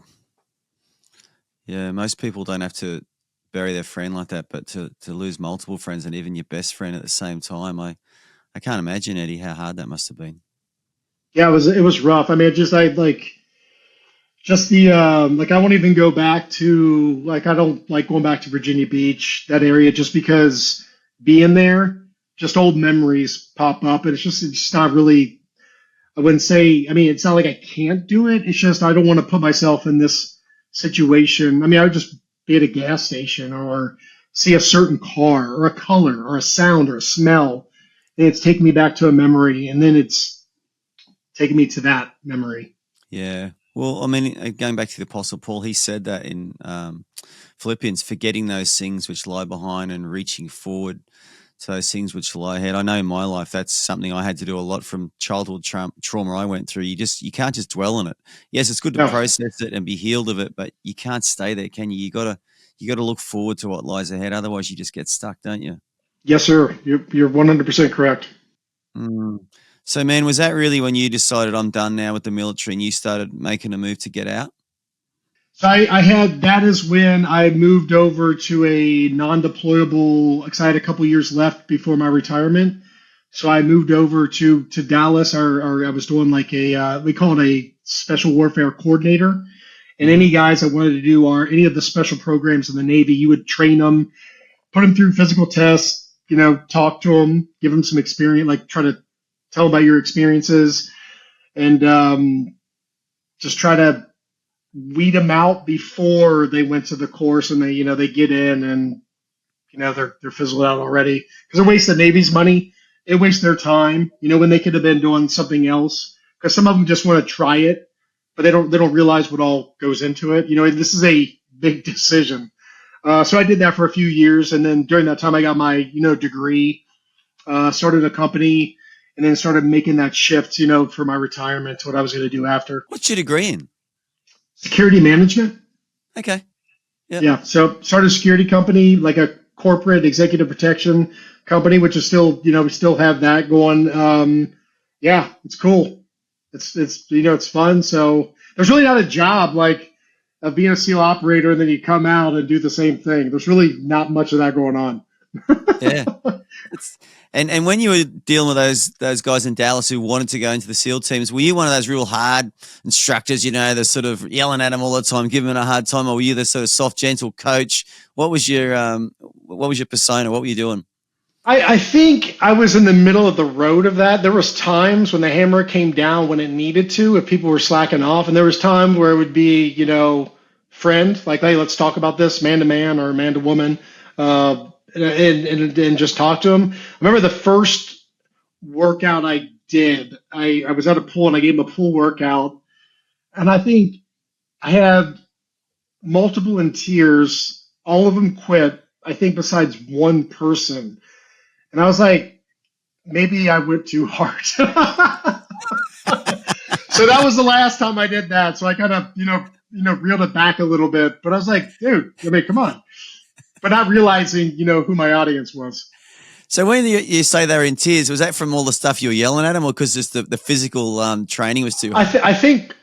Yeah, most people don't have to bury their friend like that, but to lose multiple friends and even your best friend at the same time, I can't imagine, Eddie, how hard that must have been. Yeah, it was rough. I mean, Just the like I won't even go back to like I don't like going back to Virginia Beach, that area, just because being there, just old memories pop up, and it's just not really. I wouldn't say. I mean, it's not like I can't do it. It's just I don't want to put myself in this situation. I mean, I would just be at a gas station or see a certain car or a color or a sound or a smell, and it's taking me back to a memory, and then it's taking me to that memory. Yeah. Well, I mean, going back to the Apostle Paul, he said that in Philippians, forgetting those things which lie behind and reaching forward to those things which lie ahead. I know in my life that's something I had to do a lot from childhood trauma I went through. You can't just dwell on it. Yes, it's good to No. process it and be healed of it, but you can't stay there, can you? You gotta look forward to what lies ahead. Otherwise, you just get stuck, don't you? Yes, sir. You're 100% correct. Mm. So, man, was that really when you decided I'm done now with the military and you started making a move to get out? So I had that is when I moved over to a non-deployable because I had a couple years left before my retirement. So I moved over to Dallas, or I was doing like a we call it a special warfare coordinator. And Mhm. any guys that wanted to do any of the special programs in the Navy, you would train them, put them through physical tests, talk to them, give them some experience, like try to tell about your experiences, and just try to weed them out before they went to the course, and they get in, and they're fizzled out already because it wastes the Navy's money. It wastes their time, when they could have been doing something else. Because some of them just want to try it, but they don't realize what all goes into it. This is a big decision. So I did that for a few years, and then during that time, I got my degree, started a company, and then started making that shift, for my retirement to what I was going to do after. What's your degree in? Security management. Okay. Yeah. Yeah. So started a security company, like a corporate executive protection company, which is still, we still have that going. Yeah, it's cool. It's fun. So there's really not a job like of being a SEAL operator and then you come out and do the same thing. There's really not much of that going on. Yeah. It's, and when you were dealing with those guys in Dallas who wanted to go into the SEAL teams, were you one of those real hard instructors, the sort of yelling at them all the time, giving them a hard time, or were you the sort of soft, gentle coach? What was your persona? What were you doing? I think I was in the middle of the road of that. There was times when the hammer came down when it needed to, if people were slacking off, and there was times where it would be, friend, like, hey, let's talk about this, man to man or man to woman, and just talk to them. I remember the first workout I did. I was at a pool and I gave him a pool workout, and I think I had multiple in tears. All of them quit. I think besides one person. And I was like, maybe I went too hard. So that was the last time I did that. So I kind of, reeled it back a little bit. But I was like, dude, I mean, come on. But not realizing, who my audience was. So when you say they were in tears, was that from all the stuff you were yelling at them, or because just the physical training was too hard? I think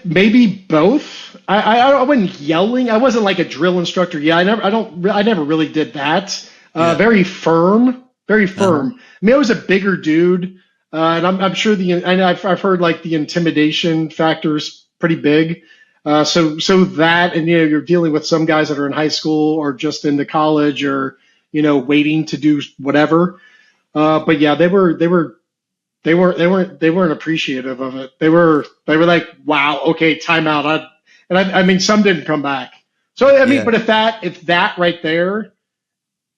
maybe both. I wasn't yelling. I wasn't like a drill instructor. Yeah, I never really did that. Yeah. Very firm. Very firm. Uh-huh. I mean, I was a bigger dude, and I'm sure I've heard like the intimidation factor is pretty big. So that, and you're dealing with some guys that are in high school or just into college or waiting to do whatever. But yeah, they weren't appreciative of it. They were like, wow, okay, timeout. I mean, some didn't come back. So I mean, Yeah. but if that right there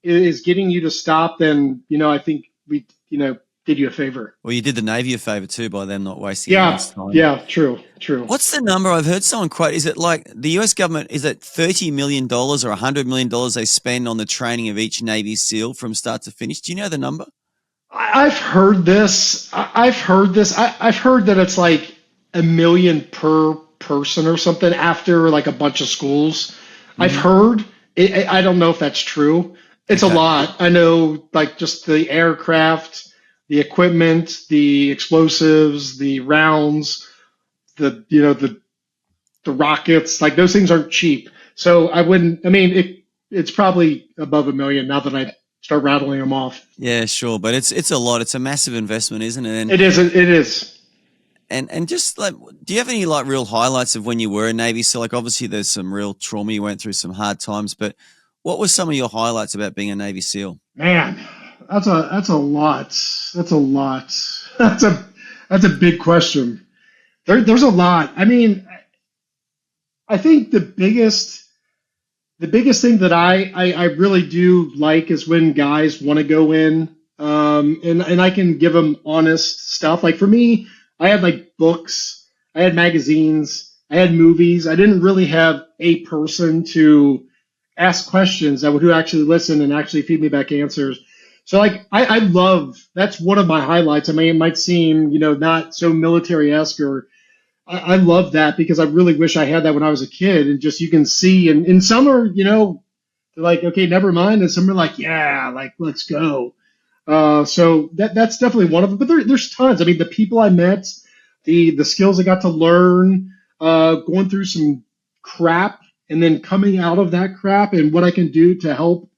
is getting you to stop, then I think we did you a favor. Well, you did the Navy a favor too by them not wasting Yeah, anyone's time. yeah, true. What's the number? I've heard someone quote. Is it like the US government? Is it $30 million or $100 million they spend on the training of each Navy SEAL from start to finish? Do you know the number? I've heard this. I've heard that it's like $1 million per person or something after like a bunch of schools. Mm-hmm. I've heard. I don't know if that's true. It's Okay. a lot. I know, like just the aircraft, the equipment, the explosives, the rounds, the rockets. Like those things aren't cheap. So I wouldn't. I mean, it's probably above $1 million now that I start rattling them off. Yeah, sure, but it's a lot. It's a massive investment, isn't it? And It is. It is. And just like, do you have any like real highlights of when you were a Navy SEAL? Like, obviously, there's some real trauma. You went through some hard times, but what were some of your highlights about being a Navy SEAL? Man, that's a lot. That's a lot. That's a big question. There's a lot. I mean, I think the biggest thing that I really do like is when guys want to go in, and I can give them honest stuff. Like for me, I had like books, I had magazines, I had movies. I didn't really have a person to ask questions that would who actually listen and actually feed me back answers. So like I love that's one of my highlights. I mean, it might seem not so military-esque or I love that because I really wish I had that when I was a kid. And just you can see, and some are, they're like, okay, never mind. And some are like, yeah, like let's go. So that's definitely one of them. But there's tons. I mean, the people I met, the skills I got to learn, going through some crap, and then coming out of that crap, and what I can do to help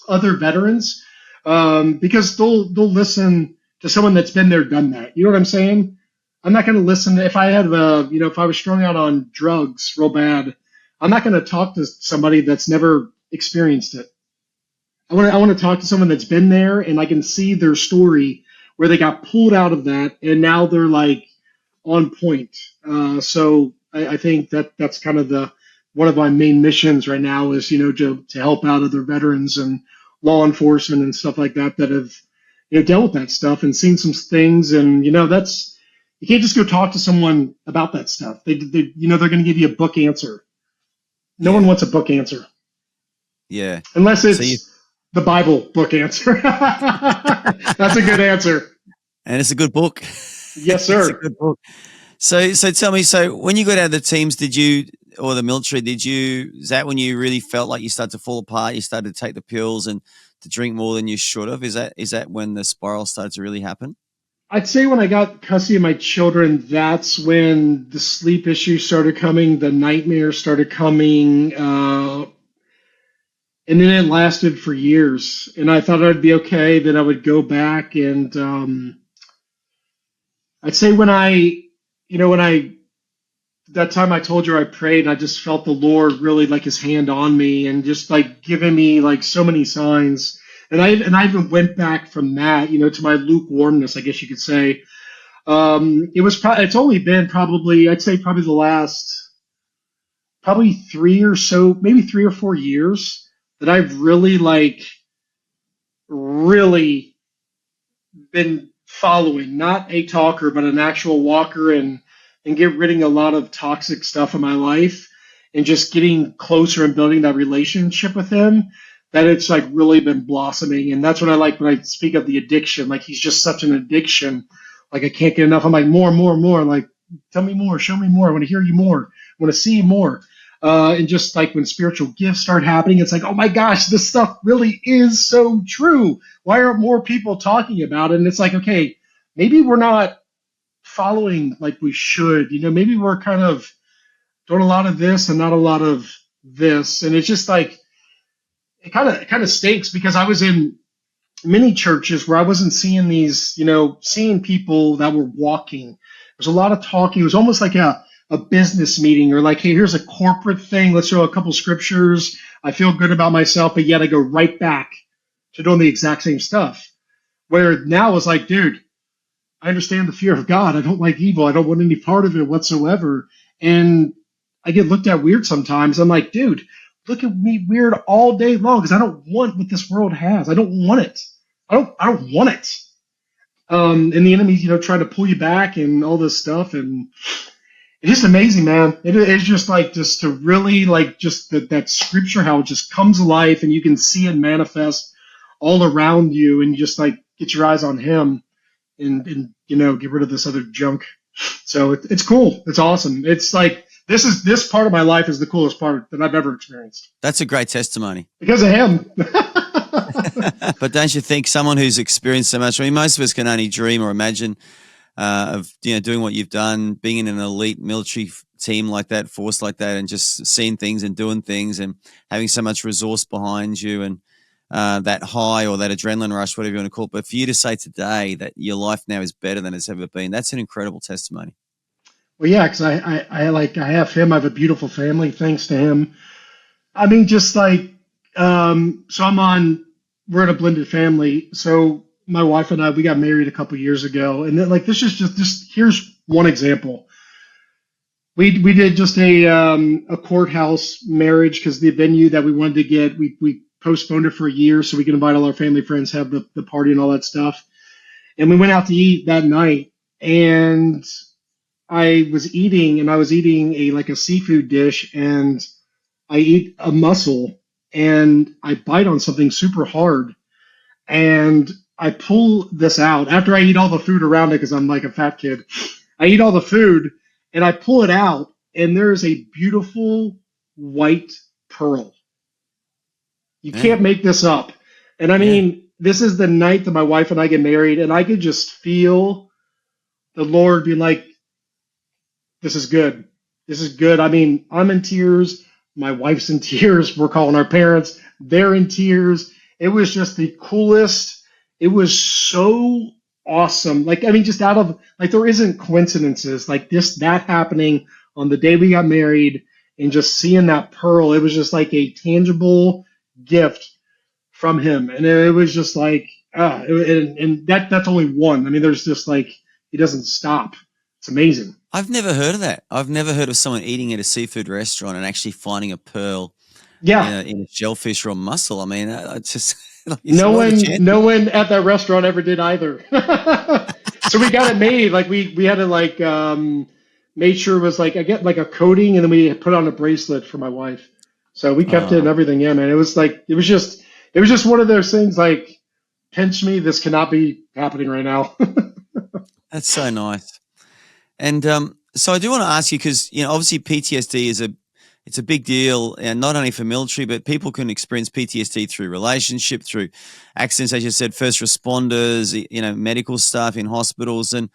other veterans, because they'll listen to someone that's been there, done that. You know what I'm saying? I'm not going to listen if I had if I was strung out on drugs real bad. I'm not going to talk to somebody that's never experienced it. I want to talk to someone that's been there, and I can see their story where they got pulled out of that and now they're like on point. So I think that's kind of the one of my main missions right now is to help out other veterans and law enforcement and stuff like that that have dealt with that stuff and seen some things. And that's you can't just go talk to someone about that stuff. They're going to give you a book answer. No one wants a book answer. Yeah. Unless it's the Bible book answer. That's a good answer. And it's a good book. Yes, sir. It's a good book. So tell me, when you got out of the teams, or the military, is that when you really felt like you started to fall apart? You started to take the pills and to drink more than you should have? Is that when the spiral started to really happen? I'd say when I got custody of my children, that's when the sleep issues started coming, the nightmares started coming, and then it lasted for years. And I thought I'd be okay. Then I would go back, and I'd say when that time I told you I prayed, and I just felt the Lord really like His hand on me, and just like giving me like so many signs. And I even went back from that, to my lukewarmness, I guess you could say. It's only been probably, I'd say probably the last, probably 3 or 4 years that I've really been following, not a talker, but an actual walker, and get rid of a lot of toxic stuff in my life and just getting closer and building that relationship with Him. That it's like really been blossoming. And that's what I like when I speak of the addiction. Like He's just such an addiction. Like I can't get enough. I'm like, more, more, more. Like, tell me more, show me more. I want to hear you more. I want to see you more. And just like when spiritual gifts start happening, it's like, oh my gosh, this stuff really is so true. Why aren't more people talking about it? And it's like, okay, maybe we're not following like we should. Maybe we're kind of doing a lot of this and not a lot of this. And it's just like, it kind of stinks because I was in many churches where I wasn't seeing seeing people that were walking. There was a lot of talking. It was almost like a business meeting, or like, hey, here's a corporate thing. Let's throw a couple scriptures. I feel good about myself, but yet I go right back to doing the exact same stuff. Where now it's like, dude, I understand the fear of God. I don't like evil. I don't want any part of it whatsoever. And I get looked at weird sometimes. I'm like, dude, look at me weird all day long because I don't want what this world has. I don't want it. I don't want it. And the enemy's, trying to pull you back and all this stuff. And it's just amazing, man. It's just like, just to really like, just that scripture, how it just comes alive and you can see it manifest all around you, and you just like get your eyes on Him and get rid of this other junk. So it's cool. It's awesome. It's like, this part of my life is the coolest part that I've ever experienced. That's a great testimony. Because of Him. But don't you think someone who's experienced so much, I mean, most of us can only dream or imagine of doing what you've done, being in an elite military team like that, force like that, and just seeing things and doing things and having so much resource behind you. And that high or that adrenaline rush, whatever you want to call it. But for you to say today that your life now is better than it's ever been, that's an incredible testimony. Well, yeah, because I have him. I have a beautiful family thanks to him. I mean, just like, so we're in a blended family. So my wife and I, we got married a couple years ago. And then, like, this is just, here's one example. We did just a courthouse marriage because the venue that we wanted to get, we postponed it for a year so we could invite all our family friends, have the party and all that stuff. And we went out to eat that night. And I was eating a seafood dish, and I eat a mussel and I bite on something super hard, and I pull this out after I eat all the food around it because I'm like a fat kid. I eat all the food and I pull it out, and there's a beautiful white pearl. You can't make this up. And I mean, this is the night that my wife and I get married, and I could just feel the Lord be like, this is good. This is good. I mean, I'm in tears. My wife's in tears. We're calling our parents. They're in tears. It was just the coolest. It was so awesome. Like, I mean, just out of, like, there isn't coincidences like that happening on the day we got married, and just seeing that pearl. It was just like a tangible gift from him. And it was just like, and that's only one. I mean, there's just like, he doesn't stop. It's amazing. I've never heard of that. I've never heard of someone eating at a seafood restaurant and actually finding a pearl in a shellfish or a mussel. I mean, it's just like, no one at that restaurant ever did either. So we got it made. Like we had to made sure it was like, I get like a coating, and then we put on a bracelet for my wife. So we kept it and everything. Yeah, man. It was just one of those things like, pinch me. This cannot be happening right now. That's so nice. And so I do want to ask you, because obviously PTSD it's a big deal, and not only for military, but people can experience PTSD through relationship, through accidents, as you said, first responders, medical staff in hospitals, and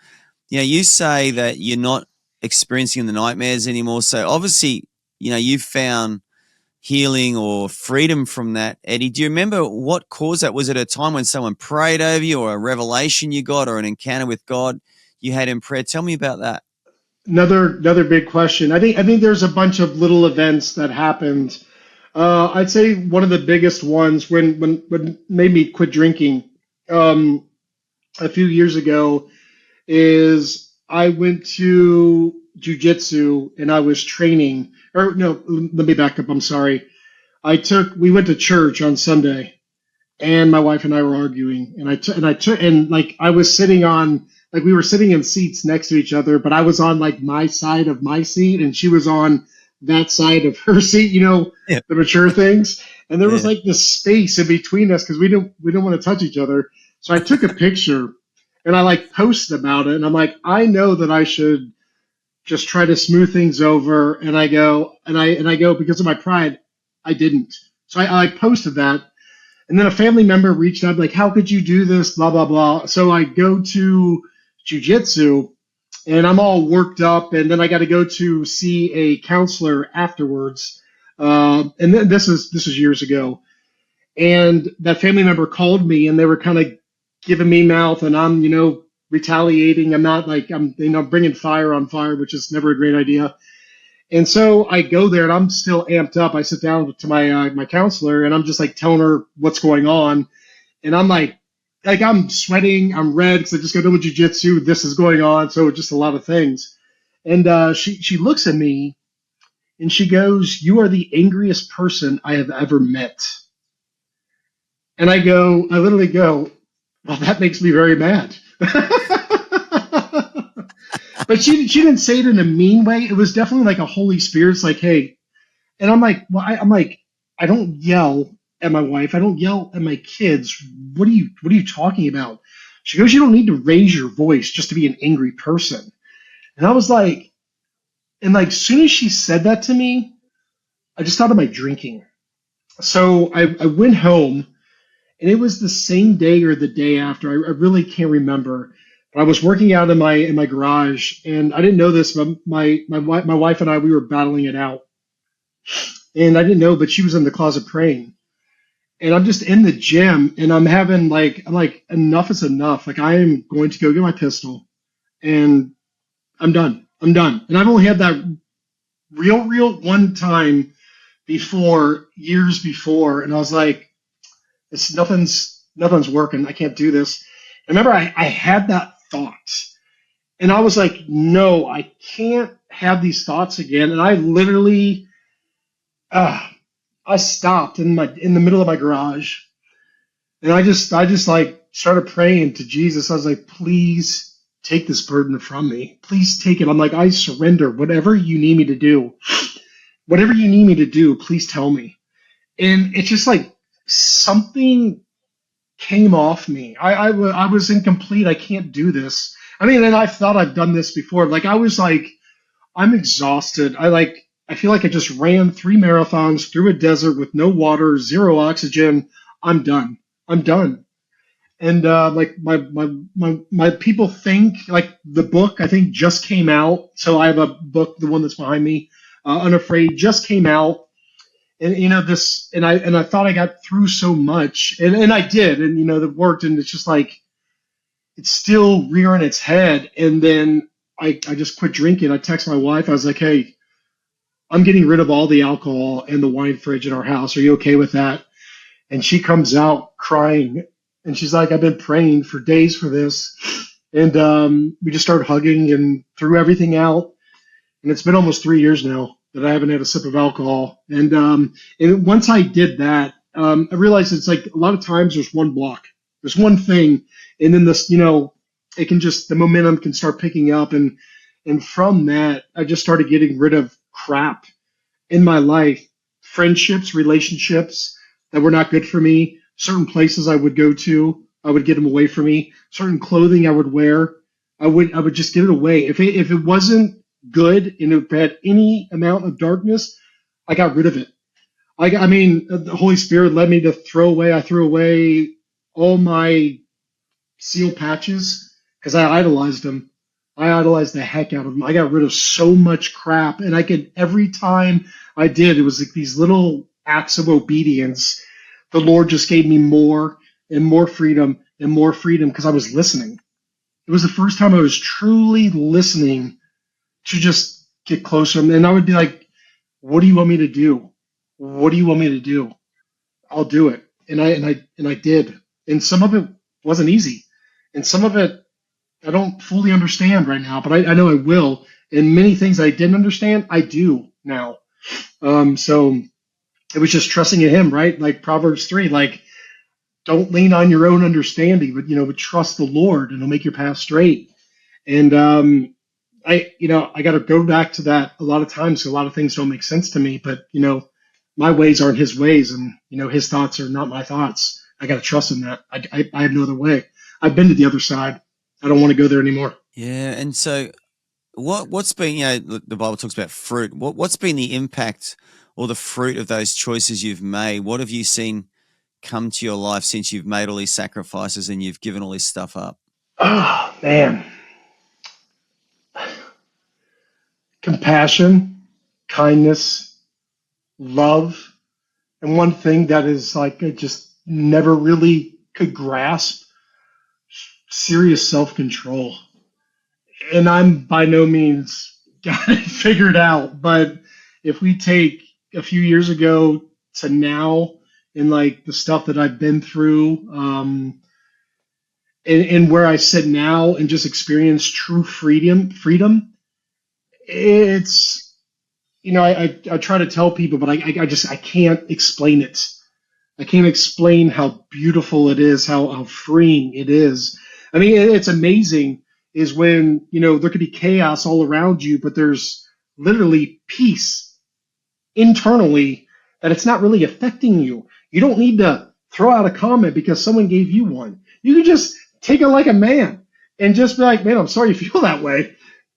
you say that you're not experiencing the nightmares anymore. So obviously, you've found healing or freedom from that. Eddie, do you remember what caused that? Was it a time when someone prayed over you, or a revelation you got, or an encounter with God you had in prayer? Tell me about that. Another big question. I think there's a bunch of little events that happened. I'd say one of the biggest ones when made me quit drinking a few years ago is I went to jujitsu and I was training. Or no, let me back up. I'm sorry. We went to church on Sunday, and my wife and I were arguing, I was sitting on, like, we were sitting in seats next to each other, but I was on like my side of my seat and she was on that side of her seat, the mature things. And there was like this space in between us because we didn't want to touch each other. So I took a picture and I like posted about it, and I'm like, I know that I should just try to smooth things over. And I go, because of my pride, I didn't. So I posted that. And then a family member reached out, like, how could you do this? Blah, blah, blah. So I go to jiu-jitsu and I'm all worked up. And then I got to go to see a counselor afterwards. And then this is years ago. And that family member called me, and they were kind of giving me mouth, and I'm, retaliating. I'm not like, I'm bringing fire on fire, which is never a great idea. And so I go there and I'm still amped up. I sit down to my counselor, and I'm just like telling her what's going on. And I'm like I'm sweating, I'm red because I just got done with jiu-jitsu. This is going on. So just a lot of things. And she looks at me and she goes, "You are the angriest person I have ever met." And I literally go, "Well, that makes me very mad." But she didn't say it in a mean way. It was definitely like a Holy Spirit's like, "Hey." And I'm like, well, I don't yell at my wife. I don't yell at my kids. What are you talking about? She goes, "You don't need to raise your voice just to be an angry person." And I was like, and like, as soon as she said that to me, I just thought of my drinking. So I went home, and it was the same day or the day after. I really can't remember. But I was working out in my garage, and I didn't know this, but my wife and I, we were battling it out. And I didn't know, but she was in the closet praying. and I'm just in the gym, and I'm like, enough is enough. Like, I am going to go get my pistol, and I'm done. I'm done. And I've only had that real one time before, years before, and I was like, it's nothing's working. I can't do this. I remember I had that thought, and I was like, no, I can't have these thoughts again. And I literally, I stopped in the middle of my garage, and I just like started praying to Jesus. I was like, please take this burden from me. Please take it. I'm like, I surrender. Whatever you need me to do, whatever you need me to do, please tell me. And it's just like something came off me. I was incomplete. I can't do this. I mean, and I thought I've done this before. Like, I was like, I'm exhausted. I feel like I just ran 3 marathons through a desert with no water, zero oxygen. I'm done. I'm done. And like my people think, like, the book I think just came out. So I have a book, the one that's behind me, Unafraid, just came out. And this, and I thought I got through so much, and I did, and that worked, and it's just like it's still rearing its head. And then I just quit drinking. I text my wife. I was like, hey, I'm getting rid of all the alcohol and the wine fridge in our house. Are you okay with that? And she comes out crying, and she's like, I've been praying for days for this. And we just started hugging and threw everything out. And it's been almost 3 years now that I haven't had a sip of alcohol. And once I did that, I realized it's like a lot of times there's one block, there's one thing, and then this, it can just, the momentum can start picking up. And from that, I just started getting rid of crap in my life, friendships, relationships that were not good for me, certain places I would go to, I would get them away from me, certain clothing I would wear, I would just get it away. If it wasn't good and it had any amount of darkness, I got rid of it. I mean, the Holy Spirit led me to I threw away all my seal patches because I idolized them. I idolized the heck out of them. I got rid of so much crap, and every time I did, it was like these little acts of obedience. The Lord just gave me more and more freedom because I was listening. It was the first time I was truly listening to just get closer. And I would be like, what do you want me to do? What do you want me to do? I'll do it. And I did. And some of it wasn't easy. And some of it I don't fully understand right now, but I know I will. And many things I didn't understand, I do now. So it was just trusting in him, right? Like Proverbs 3, like, don't lean on your own understanding, but trust the Lord, and he'll make your path straight. And I got to go back to that a lot of times. A lot of things don't make sense to me, but my ways aren't his ways, and his thoughts are not my thoughts. I got to trust in that. I have no other way. I've been to the other side. I don't want to go there anymore. Yeah, and so what's been, the Bible talks about fruit. What's been the impact or the fruit of those choices you've made? What have you seen come to your life since you've made all these sacrifices and you've given all this stuff up? Oh, man. Compassion, kindness, love, and one thing that is like I just never really could grasp, serious self-control. And I'm by no means got it figured out, but if we take a few years ago to now, and like the stuff that I've been through, and where I sit now and just experience true freedom, it's, I try to tell people, but I can't explain it. I can't explain how beautiful it is, how freeing it is. I mean, it's amazing is when, there could be chaos all around you, but there's literally peace internally that it's not really affecting you. You don't need to throw out a comment because someone gave you one. You can just take it like a man and just be like, man, I'm sorry you feel that way.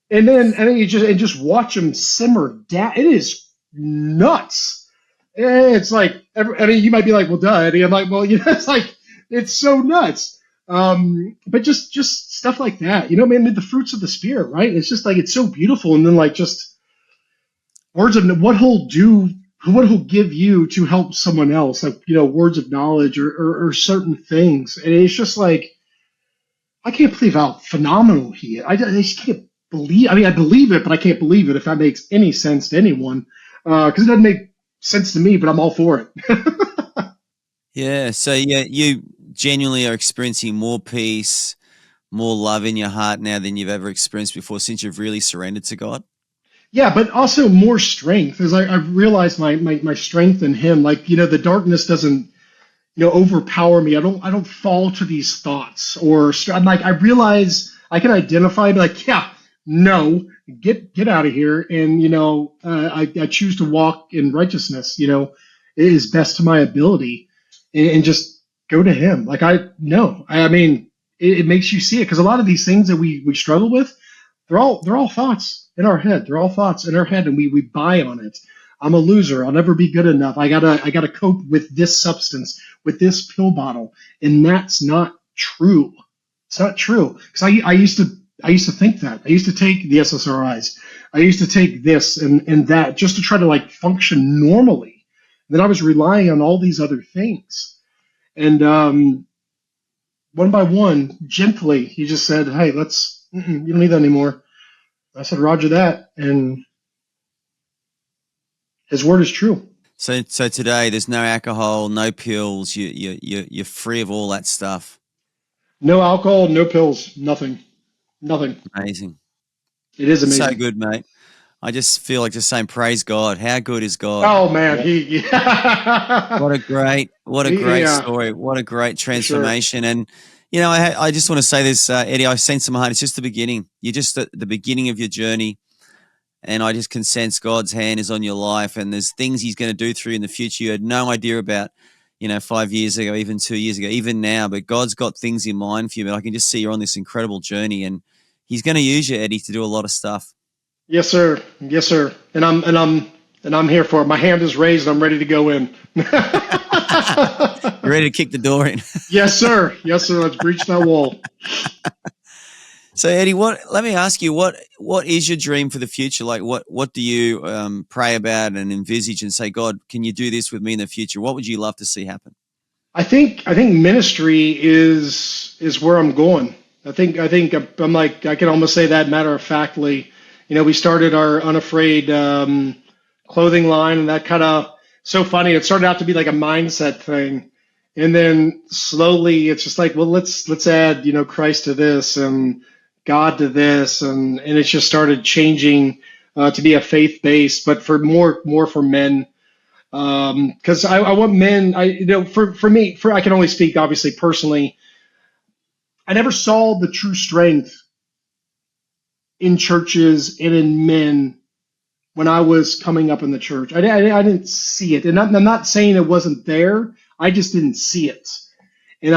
And then you just watch them simmer down. It is nuts. It's like, you might be like, well, duh, Eddie. I'm like, well, it's like, it's so nuts. But just stuff like that, man, the fruits of the Spirit, right? It's just like, it's so beautiful. And then like just words of what he'll do what he'll give you to help someone else, like, words of knowledge or certain things. And it's just like, I can't believe how phenomenal he is. I just can't believe. I mean, I believe it, but I can't believe it if that makes any sense to anyone. Because it doesn't make sense to me, but I'm all for it. Yeah. So you genuinely are experiencing more peace, more love in your heart now than you've ever experienced before since you've really surrendered to God. Yeah, but also more strength, as I've realized my strength in Him. Like, the darkness doesn't overpower me. I don't fall to these thoughts, or I'm like, I realize I can identify, be like, yeah, no, get out of here. And I choose to walk in righteousness. It is best to my ability, and just go to Him. Like, I no, I mean, it makes you see it, because a lot of these things that we struggle with, they're all thoughts in our head. They're all thoughts in our head, and we buy on it. I'm a loser. I'll never be good enough. I gotta cope with this substance, with this pill bottle, and that's not true. It's not true, because I used to think that. I used to take the SSRIs. I used to take this and that, just to try to, like, function normally. Then I was relying on all these other things, and one by one, gently, he just said, "Hey, you don't need that anymore." I said, "Roger that," and his word is true. So today there's no alcohol, no pills. You're free of all that stuff. No alcohol, no pills, nothing. Nothing. Amazing. It is So amazing. good, mate. I just feel like just saying, praise God. How good is God? Oh man, he What a great yeah, story. What a great for sure. transformation. And, I just want to say this, Eddie, I've seen some heart. It's just the beginning. You're just at the beginning of your journey. And I just can sense God's hand is on your life. And there's things He's going to do through you in the future you had no idea about, 5 years ago, even 2 years ago, even now. But God's got things in mind for you. But I can just see you're on this incredible journey. And He's going to use you, Eddie, to do a lot of stuff. Yes, sir. Yes, sir. And I'm here for it. My hand is raised. I'm ready to go in. You're ready to kick the door in. Yes, sir. Yes, sir. Let's breach that wall. So, Eddie, let me ask you, what is your dream for the future? Like, what do you pray about and envisage and say, God, can you do this with me in the future? What would you love to see happen? I think ministry is where I'm going. I think I'm like, I can almost say that matter of factly. We started our Unafraid clothing line, and that kind of, so funny. It started out to be like a mindset thing, and then slowly it's just like, well, let's add Christ to this, and God to this, and it just started changing to be a faith based, but for more for men, because I want men. For me, I can only speak obviously personally. I never saw the true strength in churches and in men when I was coming up in the church. I didn't see it, and I'm not saying it wasn't there. I just didn't see it. And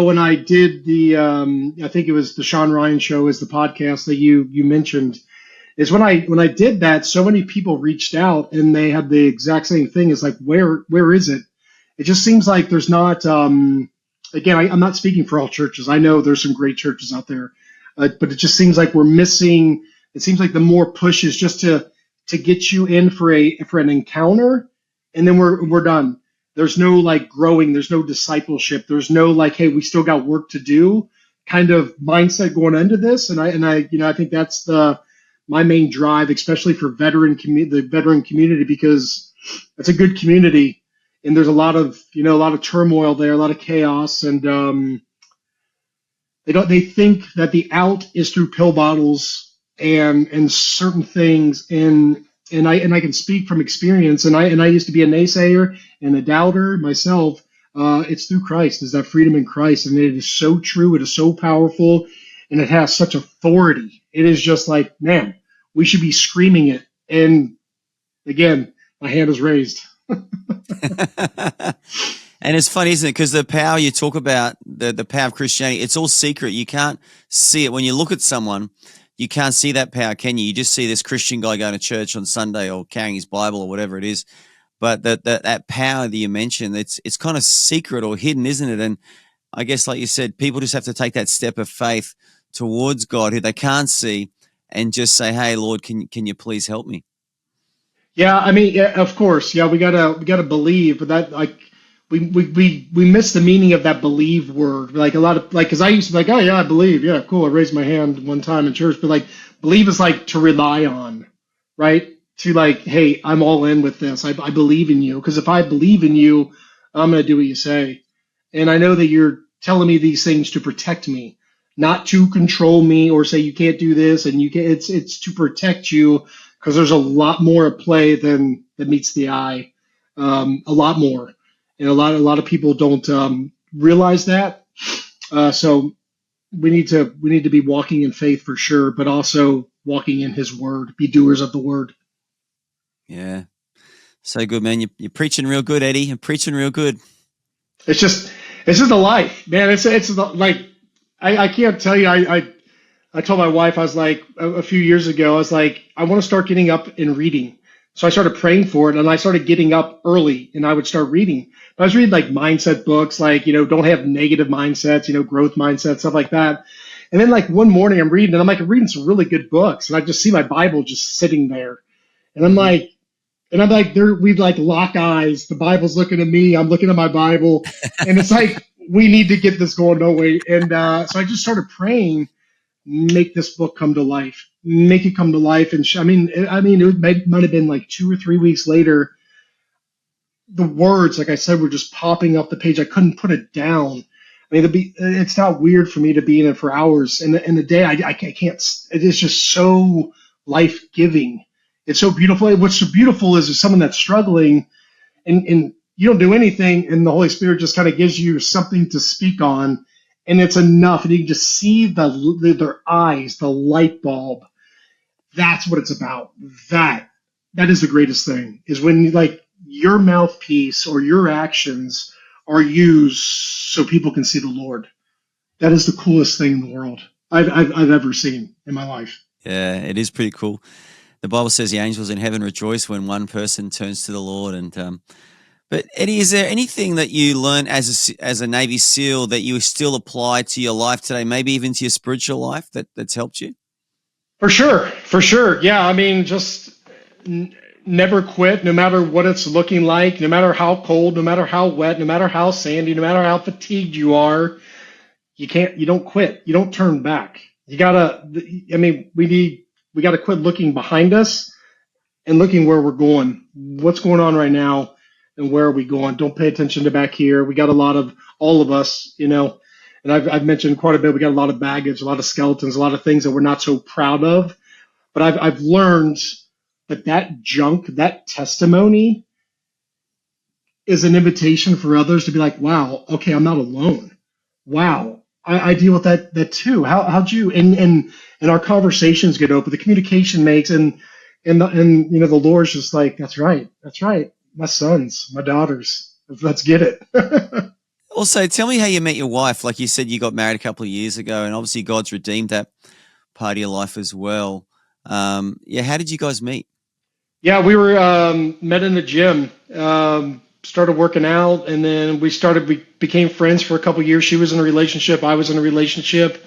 when I did I think it was the Sean Ryan show, is the podcast that you mentioned, is when I did that, so many people reached out and they had the exact same thing. It's like, where is it? It just seems like there's not. Again, I'm not speaking for all churches. I know there's some great churches out there, but it just seems like we're missing. It seems like the more push is just to get you in for an encounter, and then we're done. There's no, like, growing. There's no discipleship. There's no, like, hey, we still got work to do kind of mindset going into this. And I think that's my main drive, especially for the veteran community, because it's a good community, and there's a lot of turmoil there, a lot of chaos, and they think that the out is through pill bottles and certain things, and I can speak from experience, and I used to be a naysayer and a doubter myself. It's through Christ. Is that freedom in Christ, and it is so true. It is so powerful, and it has such authority. It is just like, man, we should be screaming it. And again, my hand is raised. And it's funny, isn't it? Because the power you talk about, the power of Christianity, it's all secret. You can't see it. When you look at someone, you can't see that power, can you? You just see this Christian guy going to church on Sunday or carrying his Bible or whatever it is. But that power that you mentioned, it's kind of secret or hidden, isn't it? And I guess, like you said, people just have to take that step of faith towards God, who they can't see, and just say, "Hey, Lord, can you please help me?" Yeah, I mean, yeah, of course, yeah, we gotta believe, but that like we miss the meaning of that believe word. Like a lot of like, because I used to be like, oh yeah, I believe, yeah, cool. I raised my hand one time in church, but like believe is like to rely on, right? To like, hey, I'm all in with this. I believe in you because if I believe in you, I'm gonna do what you say, and I know that you're telling me these things to protect me, not to control me or say you can't do this and you can. It's to protect you because there's a lot more at play than meets the eye, a lot more, and a lot of people don't realize that. So we need to be walking in faith for sure, but also walking in His Word, be doers of the Word. Yeah. So good, man. You're preaching real good, Eddie. You're preaching real good. It's just it's just a life, man. Like I can't tell you. I told my wife, I was like, a few years ago, I was like, I want to start getting up and reading. So I started praying for it and I started getting up early and I would start reading. But I was reading like mindset books, like, don't have negative mindsets, growth mindset, stuff like that. And then like one morning I'm reading and I'm like, I'm reading some really good books. And I just see my Bible just sitting there. And I'm Hmm. like, there we'd like lock eyes. The Bible's looking at me. I'm looking at my Bible. And it's like, we need to get this going. No way. And so I just started praying, make this book come to life, make it come to life. And might have been like 2 or 3 weeks later. The words, like I said, were just popping up the page. I couldn't put it down. I mean, it's not weird for me to be in it for hours. And in the day, I can't. It is just so life giving. It's so beautiful. What's so beautiful is someone that's struggling and you don't do anything, and the Holy Spirit just kind of gives you something to speak on, and it's enough, and you can just see their eyes, the light bulb. That's what it's about. That that is the greatest thing is when like your mouthpiece or your actions are used so people can see the Lord. That is the coolest thing in the world I've ever seen in my life. Yeah, it is pretty cool. The Bible says the angels in heaven rejoice when one person turns to the Lord. And but Eddie, is there anything that you learned as a Navy SEAL that you still apply to your life today, maybe even to your spiritual life that's helped you? For sure. Yeah, I mean, just n- never quit, no matter what it's looking like, no matter how cold, no matter how wet, no matter how sandy, no matter how fatigued you are. You don't quit. You don't turn back. You gotta. I mean, we gotta quit looking behind us and looking where we're going. What's going on right now, and where are we going? Don't pay attention to back here. We got a lot of all of us, and I've mentioned quite a bit. We got a lot of baggage, a lot of skeletons, a lot of things that we're not so proud of. But I've learned that junk, that testimony, is an invitation for others to be like, wow, okay, I'm not alone. Wow, I deal with that too. How'd you and our conversations get open, the communication makes and the Lord's just like, that's right, my sons, my daughters, let's get it. Also, tell me how you met your wife. Like you said, you got married a couple of years ago, and obviously God's redeemed that part of your life as well. Yeah, how did you guys meet? Yeah, we were met in the gym. Started working out, and then we became friends for a couple years. She was in a relationship, I was in a relationship.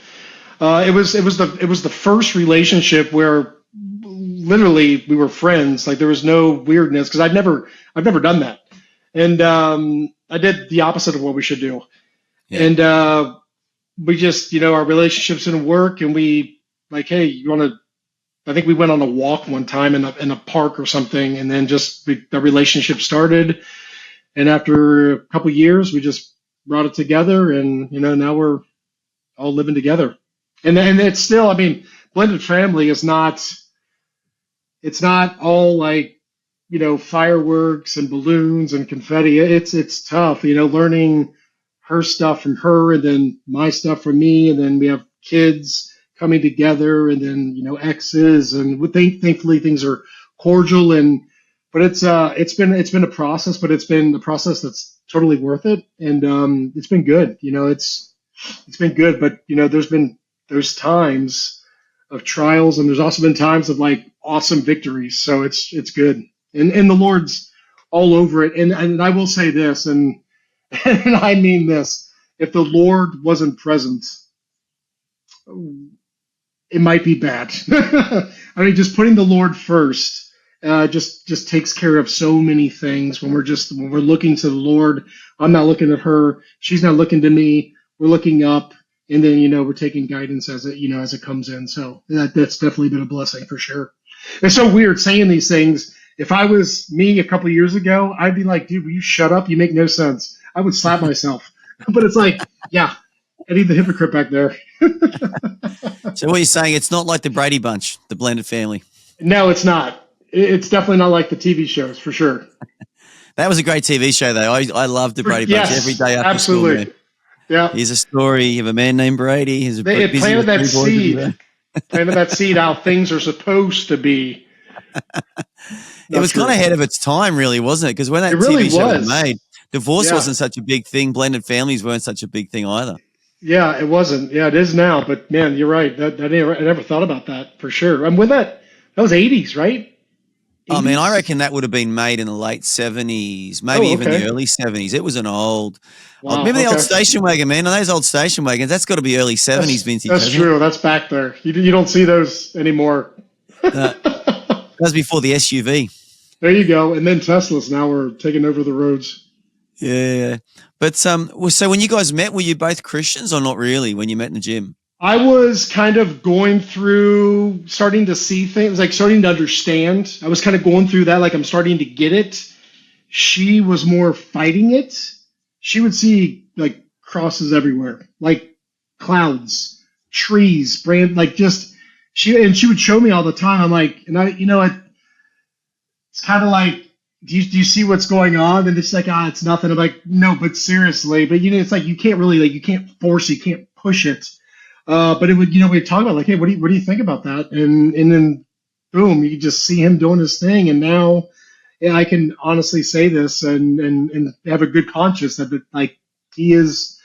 It was the first relationship where literally we were friends. Like there was no weirdness because I've never done that, and I did the opposite of what we should do. Yeah. And we just our relationships didn't work, and we like, hey, you want to? I think we went on a walk one time in a park or something, and then the relationship started. And after a couple of years, we just brought it together, and now we're all living together. And it's still, I mean, blended family is not. It's not all like fireworks and balloons and confetti. It's tough, learning her stuff from her, and then my stuff from me, and then we have kids coming together, and then exes, and thankfully things are cordial, and but it's been a process, but it's been a process that's totally worth it, and it's been good. It's been good, but there's times of trials, and there's also been times of like awesome victories. So it's good, and the Lord's all over it. And I will say this, and and I mean this: if the Lord wasn't present, it might be bad. I mean, just putting the Lord first just takes care of so many things when we're looking to the Lord. I'm not looking at her. She's not looking to me. We're looking up, and then we're taking guidance as it comes in. So that's definitely been a blessing for sure. It's so weird saying these things. If I was me a couple years ago, I'd be like, dude, will you shut up? You make no sense. I would slap myself. But it's like, yeah, Eddie the hypocrite back there. So what you're saying, it's not like the Brady Bunch, the blended family. No, it's not. It's definitely not like the TV shows, for sure. That was a great TV show, though. I loved the Brady Bunch every day after absolutely. school. Yeah. Here's a story of a man named Brady. It planted that seed. Planted that seed how things are supposed to be. It was kind of ahead of its time, really, wasn't it? Because when that TV show was made, divorce wasn't such a big thing. Blended families weren't such a big thing either. Yeah, it wasn't. Yeah, it is now. But man, you're right. I never thought about that for sure. And when that was 80s, right? 80s? I mean, I reckon that would have been made in the late 70s, maybe even the early 70s. It was an old. Wow, remember the old station wagon, man? And those old station wagons, that's got to be early 70s vintage. That's true. That's back there. You don't see those anymore. That was before the SUV. There you go. And then Teslas now are taking over the roads. Yeah. But so when you guys met, were you both Christians or not really when you met in the gym? I was kind of going through, starting to see things, like starting to understand. I was kind of going through that, like I'm starting to get it. She was more fighting it. She would see like crosses everywhere, like clouds, trees, like just she would show me all the time. I'm like, and it's kind of like, do you see what's going on? And it's like, it's nothing. I'm like, no, but seriously, but it's like you can't really you can't force it, you can't push it. But it would, we'd talk about like, hey, what do you think about that? And then boom, you just see him doing his thing. And now I can honestly say this and have a good conscience that like he is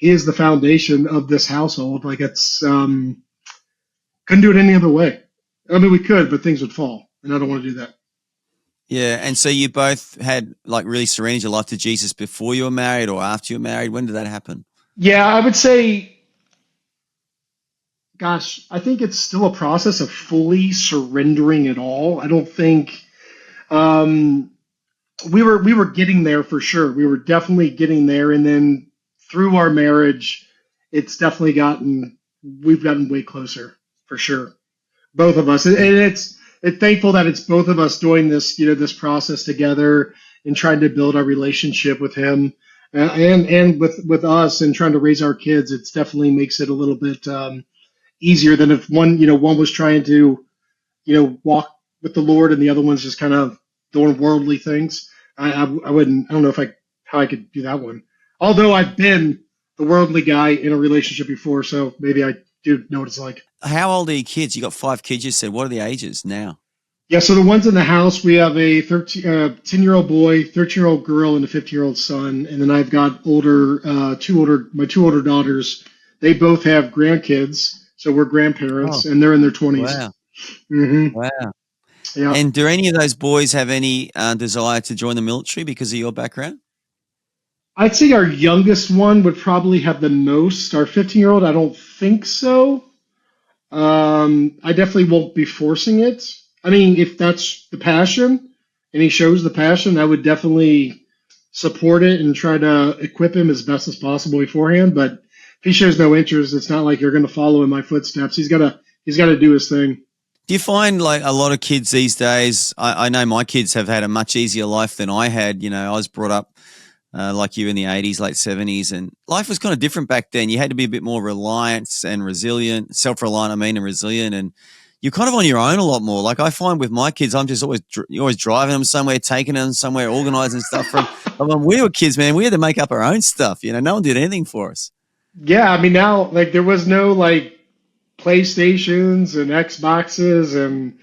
the foundation of this household. Like it's couldn't do it any other way. I mean, we could, but things would fall, and I don't want to do that. Yeah, and so you both had like really surrendered your life to Jesus before you were married or after you were married. When did that happen? Yeah, I would say, gosh, I think it's still a process of fully surrendering it all. I don't think we were getting there for sure. We were definitely getting there, and then through our marriage, we've gotten way closer for sure, both of us. And it's thankful that it's both of us doing this, this process together and trying to build our relationship with him and with us and trying to raise our kids. It's definitely makes it a little bit easier than if one was trying to, walk with the Lord and the other one's just kind of doing worldly things. I don't know how I could do that one. Although I've been the worldly guy in a relationship before, so maybe I do know what it's like. How old are your kids? You got 5 kids, you said. What are the ages now? Yeah, so the ones in the house, we have a 10-year-old boy, 13-year-old girl, and a 15-year-old son. And then I've got my two older daughters. They both have grandkids, so we're grandparents, and they're in their 20s. Wow. Mm-hmm. Wow. Yeah. And do any of those boys have any desire to join the military because of your background? I'd say our youngest one would probably have the most. Our 15-year-old, I don't think so. I definitely won't be forcing it. I mean, if that's the passion and he shows the passion, I would definitely support it and try to equip him as best as possible beforehand. But if he shows no interest, it's not like you're going to follow in my footsteps. He's got to do his thing. Do you find like a lot of kids these days, I know my kids have had a much easier life than I had. I was brought up like you in the 80s, late 70s, and life was kind of different back then. You had to be a bit more reliant and resilient, self-reliant, and resilient, and you're kind of on your own a lot more. Like I find with my kids, I'm just always driving them somewhere, taking them somewhere, organizing stuff. When we were kids, man, we had to make up our own stuff. No one did anything for us. Yeah, I mean now, like there was no like PlayStations and Xboxes and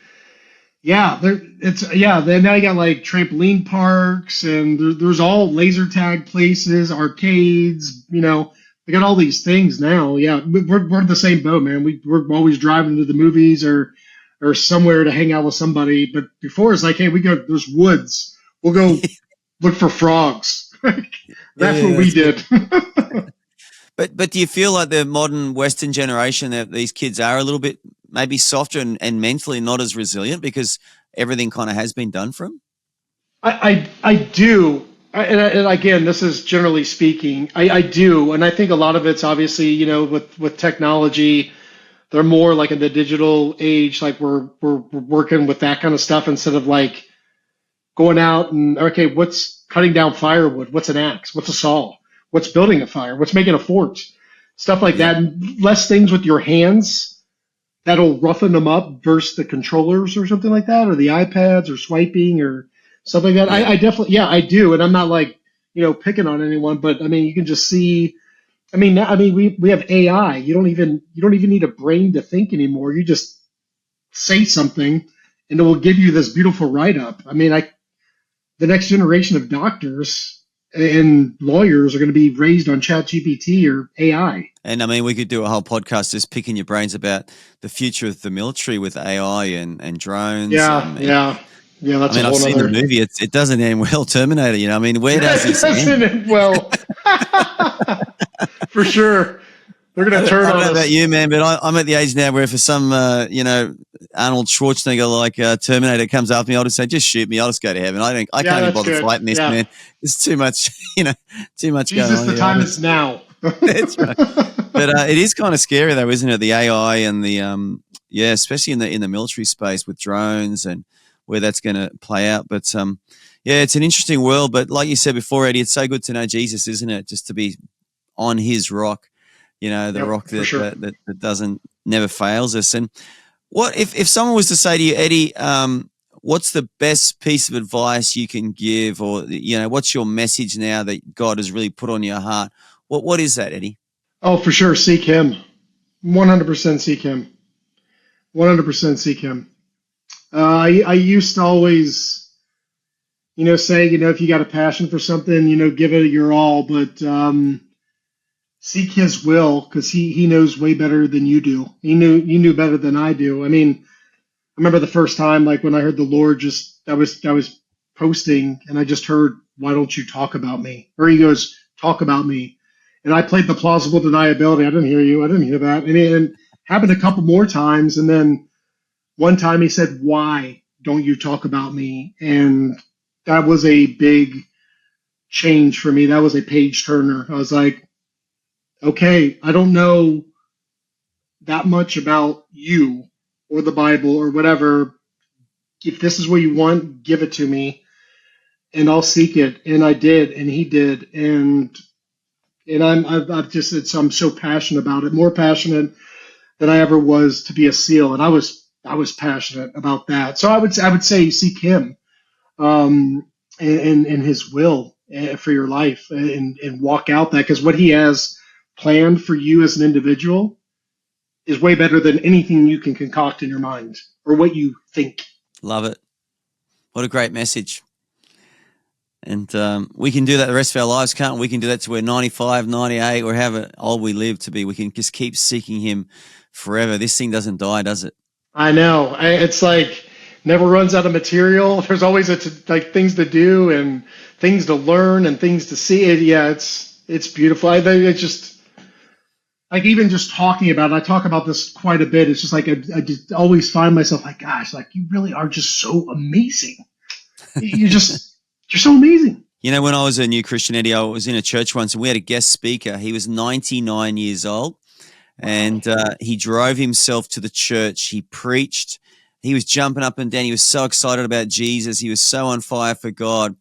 then now you got like trampoline parks and there's all laser tag places, arcades, they got all these things now. Yeah, we're the same boat, man. We're always driving to the movies or somewhere to hang out with somebody. But before it's like, hey, there's woods. We'll go look for frogs. That's what we did. But do you feel like the modern Western generation, that these kids are a little bit maybe softer and mentally not as resilient because everything kind of has been done from? I do. And again, this is generally speaking. I do, and I think a lot of it's obviously, with technology, they're more like in the digital age, like we're working with that kind of stuff instead of like going out and okay, what's cutting down firewood? What's an axe? What's a saw? What's building a fire? What's making a fort? Stuff like Yeah. that. And less things with your hands that'll roughen them up versus the controllers or something like that, or the iPads or swiping or stuff like that. Yeah. I definitely, yeah, I do. And I'm not like, picking on anyone, but I mean, you can just see, we have AI. You don't even need a brain to think anymore. You just say something and it will give you this beautiful write up. The next generation of doctors and lawyers are going to be raised on ChatGPT or AI. And I mean, we could do a whole podcast just picking your brains about the future of the military with AI and drones. Yeah, yeah, yeah. That's I mean, a I've whole seen the other. movie. It doesn't end well, Terminator. I mean, where does this Doesn't end? it? Well, for sure, they're going to turn I don't on know about us. you, man, but I'm at the age now where for some, Arnold Schwarzenegger like Terminator comes after me, I'll just say, just shoot me. I'll just go to heaven. I Yeah, can't even that's bother good. fighting this, Yeah, man. There's too much, too much going Jesus, on. the time is now. That's right. But it is kind of scary though, isn't it? The AI and the especially in the military space with drones and where that's going to play out. But yeah, it's an interesting world. But like you said before, Eddie, it's so good to know Jesus, isn't it? Just to be on His rock, the Yep, rock for sure. that doesn't never fails us. And what if someone was to say to you, Eddie, what's the best piece of advice you can give, or what's your message now that God has really put on your heart? What is that, Eddie? Oh, for sure. Seek Him. 100% seek Him. 100% seek Him. I used to always, say, if you got a passion for something, give it your all, but seek His will because He knows way better than you do. You knew better than I do. I mean, I remember the first time, like when I heard the Lord I was posting and I just heard, "Why don't you talk about me?" Or He goes, "Talk about me," and I played the plausible deniability. I didn't hear you. I didn't hear that. And it happened a couple more times, and then one time He said, "Why don't you talk about me?" And that was a big change for me. That was a page turner. I was like, okay, I don't know that much about you or the Bible or whatever. If this is what you want, give it to me and I'll seek it. And I did, and He did. And I'm so passionate about it, more passionate than I ever was to be a SEAL. And I was passionate about that. So I would say seek Him, and His will for your life, and walk out that, because what He has planned for you as an individual is way better than anything you can concoct in your mind or what you think. Love it. What a great message. And we can do that the rest of our lives, can't we? We can do that to we're 95, 98, or however old we live to be. We can just keep seeking Him forever. This thing doesn't die, does it? I know. It's like never runs out of material. There's always like things to do and things to learn and things to see. Yeah, it's beautiful. I think it's just like even just talking about it. I talk about this quite a bit. It's just like I just always find myself like, gosh, like you really are just so amazing. You're so amazing. When I was a new Christian, Eddie, I was in a church once and we had a guest speaker. He was 99 years old. And he drove himself to the church. He preached. He was jumping up and down. He was so excited about Jesus. He was so on fire for God.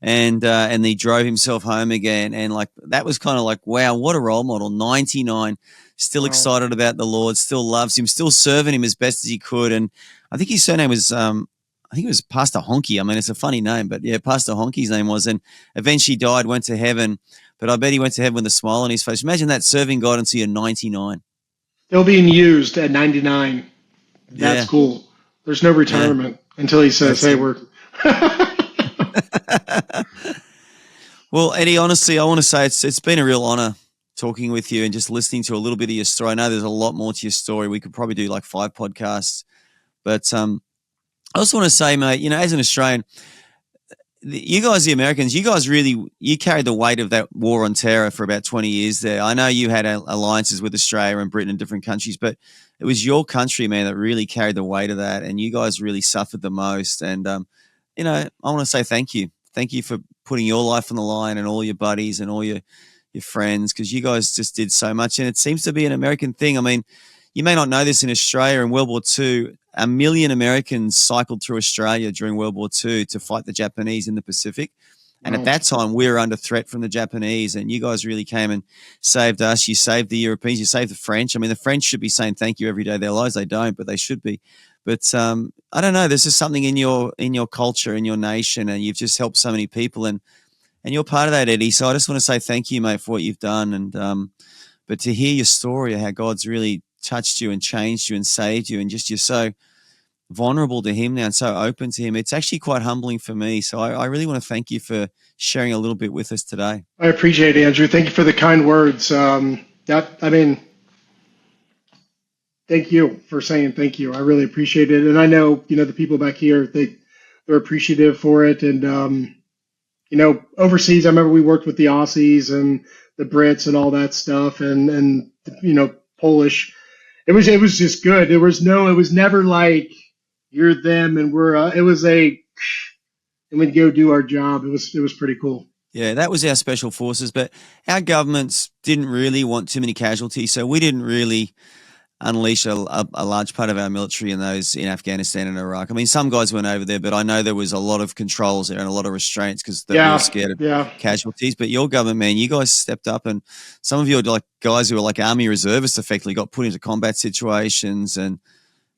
And he drove himself home again. And like that was kind of like, wow, what a role model. 99, still Wow. excited about the Lord, still loves Him, still serving Him as best as he could. And I think his surname was I think it was Pastor Honky. I mean, it's a funny name, but yeah, Pastor Honky's name was. And eventually died, went to heaven. But I bet he went to heaven with a smile on his face. Imagine that, serving God until you're 99. Still being used at 99. That's Yeah, cool. There's no yeah, retirement until He says, that's "Hey, it. we're." Well, Eddie, honestly, I want to say it's been a real honor talking with you and just listening to a little bit of your story. I know there's a lot more to your story. We could probably do like 5 podcasts. But I also want to say, mate, as an Australian, you guys, the Americans, you carried the weight of that war on terror for about 20 years there. I know you had alliances with Australia and Britain and different countries, but it was your country, man, that really carried the weight of that, and you guys really suffered the most. And I want to say thank you. Thank you for putting your life on the line and all your buddies and all your friends, because you guys just did so much. And it seems to be an American thing. I mean, you may not know this, in Australia in World War II, 1 million Americans cycled through Australia during World War II to fight the Japanese in the Pacific. And at that time, we were under threat from the Japanese, and you guys really came and saved us. You saved the Europeans. You saved the French. I mean, the French should be saying thank you every day of their lives. They don't, but they should be. But I don't know. There's just something in your culture, in your nation, and you've just helped so many people, and you're part of that, Eddie. So I just want to say thank you, mate, for what you've done. And but to hear your story of how God's really touched you and changed you and saved you, and just you're so vulnerable to him now and so open to him, it's actually quite humbling for me. So I really want to thank you for sharing a little bit with us today. I appreciate it, Andrew. Thank you for the kind words. Thank you for saying thank you. I really appreciate it. And I know, the people back here, they're appreciative for it. And, overseas, I remember we worked with the Aussies and the Brits and all that stuff, and Polish. It was just good. It was never like you're them and we're, and we'd go do our job. It was pretty cool. Yeah, that was our special forces, but our governments didn't really want too many casualties, so we didn't really unleash a large part of our military in Afghanistan and Iraq. I mean, some guys went over there, but I know there was a lot of controls there and a lot of restraints because they were scared of casualties. But your government, man, you guys stepped up, and some of you are like guys who were like Army reservists, effectively got put into combat situations, and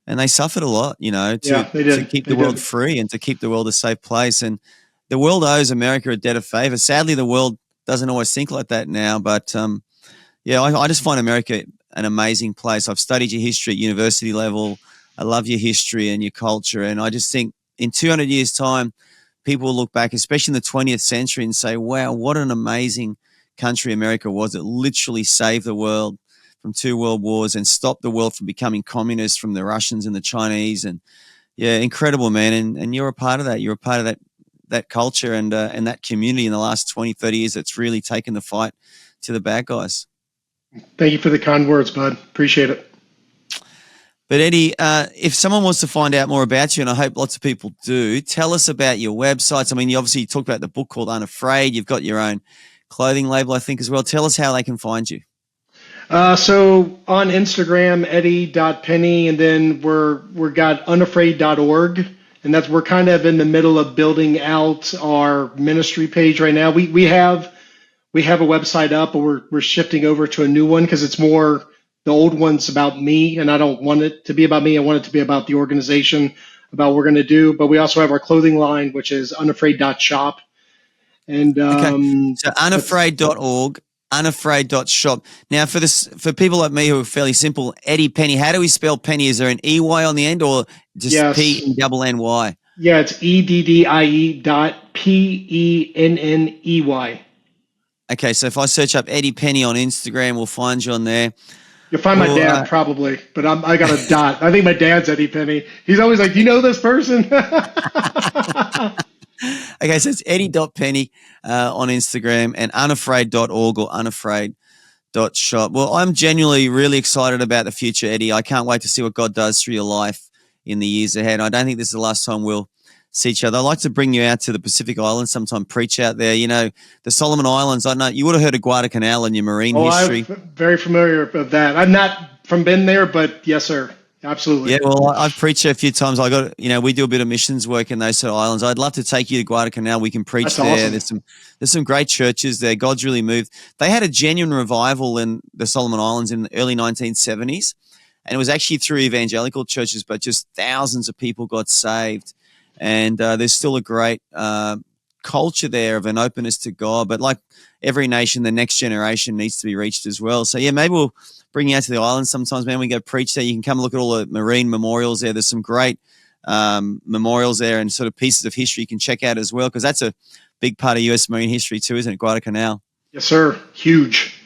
they suffered a lot, to keep the world free and to keep the world a safe place. And the world owes America a debt of favor. Sadly, the world doesn't always think like that now, but I just find America an amazing place. I've studied your history at university level. I love your history and your culture. And I just think in 200 years' time, people will look back, especially in the 20th century, and say, wow, what an amazing country America was. It literally saved the world from 2 world wars and stopped the world from becoming communist from the Russians and the Chinese. And yeah, incredible, man. And you're a part of that. You're a part of that culture and that community in the last 20, 30 years that's really taken the fight to the bad guys. Thank you for the kind words, bud. Appreciate it. But Eddie, if someone wants to find out more about you, and I hope lots of people do, tell us about your websites. I mean, you obviously talked about the book called Unafraid. You've got your own clothing label, I think, as well. Tell us how they can find you. So on Instagram, Eddie.Penney, and then we're got unafraid.org, and we're kind of in the middle of building out our ministry page right now. We have a website up, but we're shifting over to a new one because it's more, the old one's about me, and I don't want it to be about me. I want it to be about the organization, about what we're going to do. But we also have our clothing line, which is unafraid.shop. And so unafraid.org, unafraid.shop. Now, for people like me who are fairly simple, Eddie Penney, how do we spell Penny? Is there an EY on the end, or just P-E-N-N-Y? Yeah, it's EDDIE.PENNEY. Okay, so if I search up Eddie Penney on Instagram, we'll find you on there. You'll find my dad probably, but I got a dot. I think my dad's Eddie Penney. He's always like, "Do you know this person?" Okay, so it's Eddie.Penney on Instagram and unafraid.org or unafraid.shop. Well, I'm genuinely really excited about the future, Eddie. I can't wait to see what God does through your life in the years ahead. I don't think this is the last time we'll see each other. I'd like to bring you out to the Pacific Islands sometime, preach out there. The Solomon Islands, I know you would have heard of Guadalcanal in your marine history. I'm very familiar with that. I'm not been there, but yes, sir. Absolutely. Yeah, well, I've preached a few times. We do a bit of missions work in those sort of islands. I'd love to take you to Guadalcanal. We can preach there. Awesome. There's some great churches there. God's really moved. They had a genuine revival in the Solomon Islands in the early 1970s, and it was actually through evangelical churches, but just thousands of people got saved. And there's still a great culture there of an openness to God. But like every nation, the next generation needs to be reached as well. So, yeah, maybe we'll bring you out to the islands sometimes, man. We go preach there. You can come look at all the marine memorials there. There's some great memorials there and sort of pieces of history you can check out as well, because that's a big part of U.S. marine history too, isn't it, Guadalcanal? Yes, sir. Huge.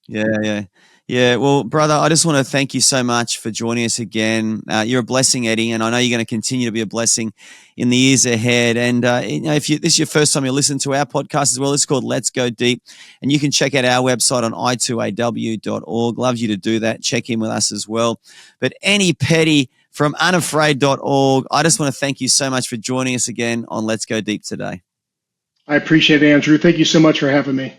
Yeah. Yeah, well, brother, I just want to thank you so much for joining us again. You're a blessing, Eddie, and I know you're going to continue to be a blessing in the years ahead. And if this is your first time you listen to our podcast as well, it's called Let's Go Deep, and you can check out our website on i2aw.org. Love you to do that. Check in with us as well. But Eddie Penney from unafraid.org, I just want to thank you so much for joining us again on Let's Go Deep today. I appreciate it, Andrew. Thank you so much for having me.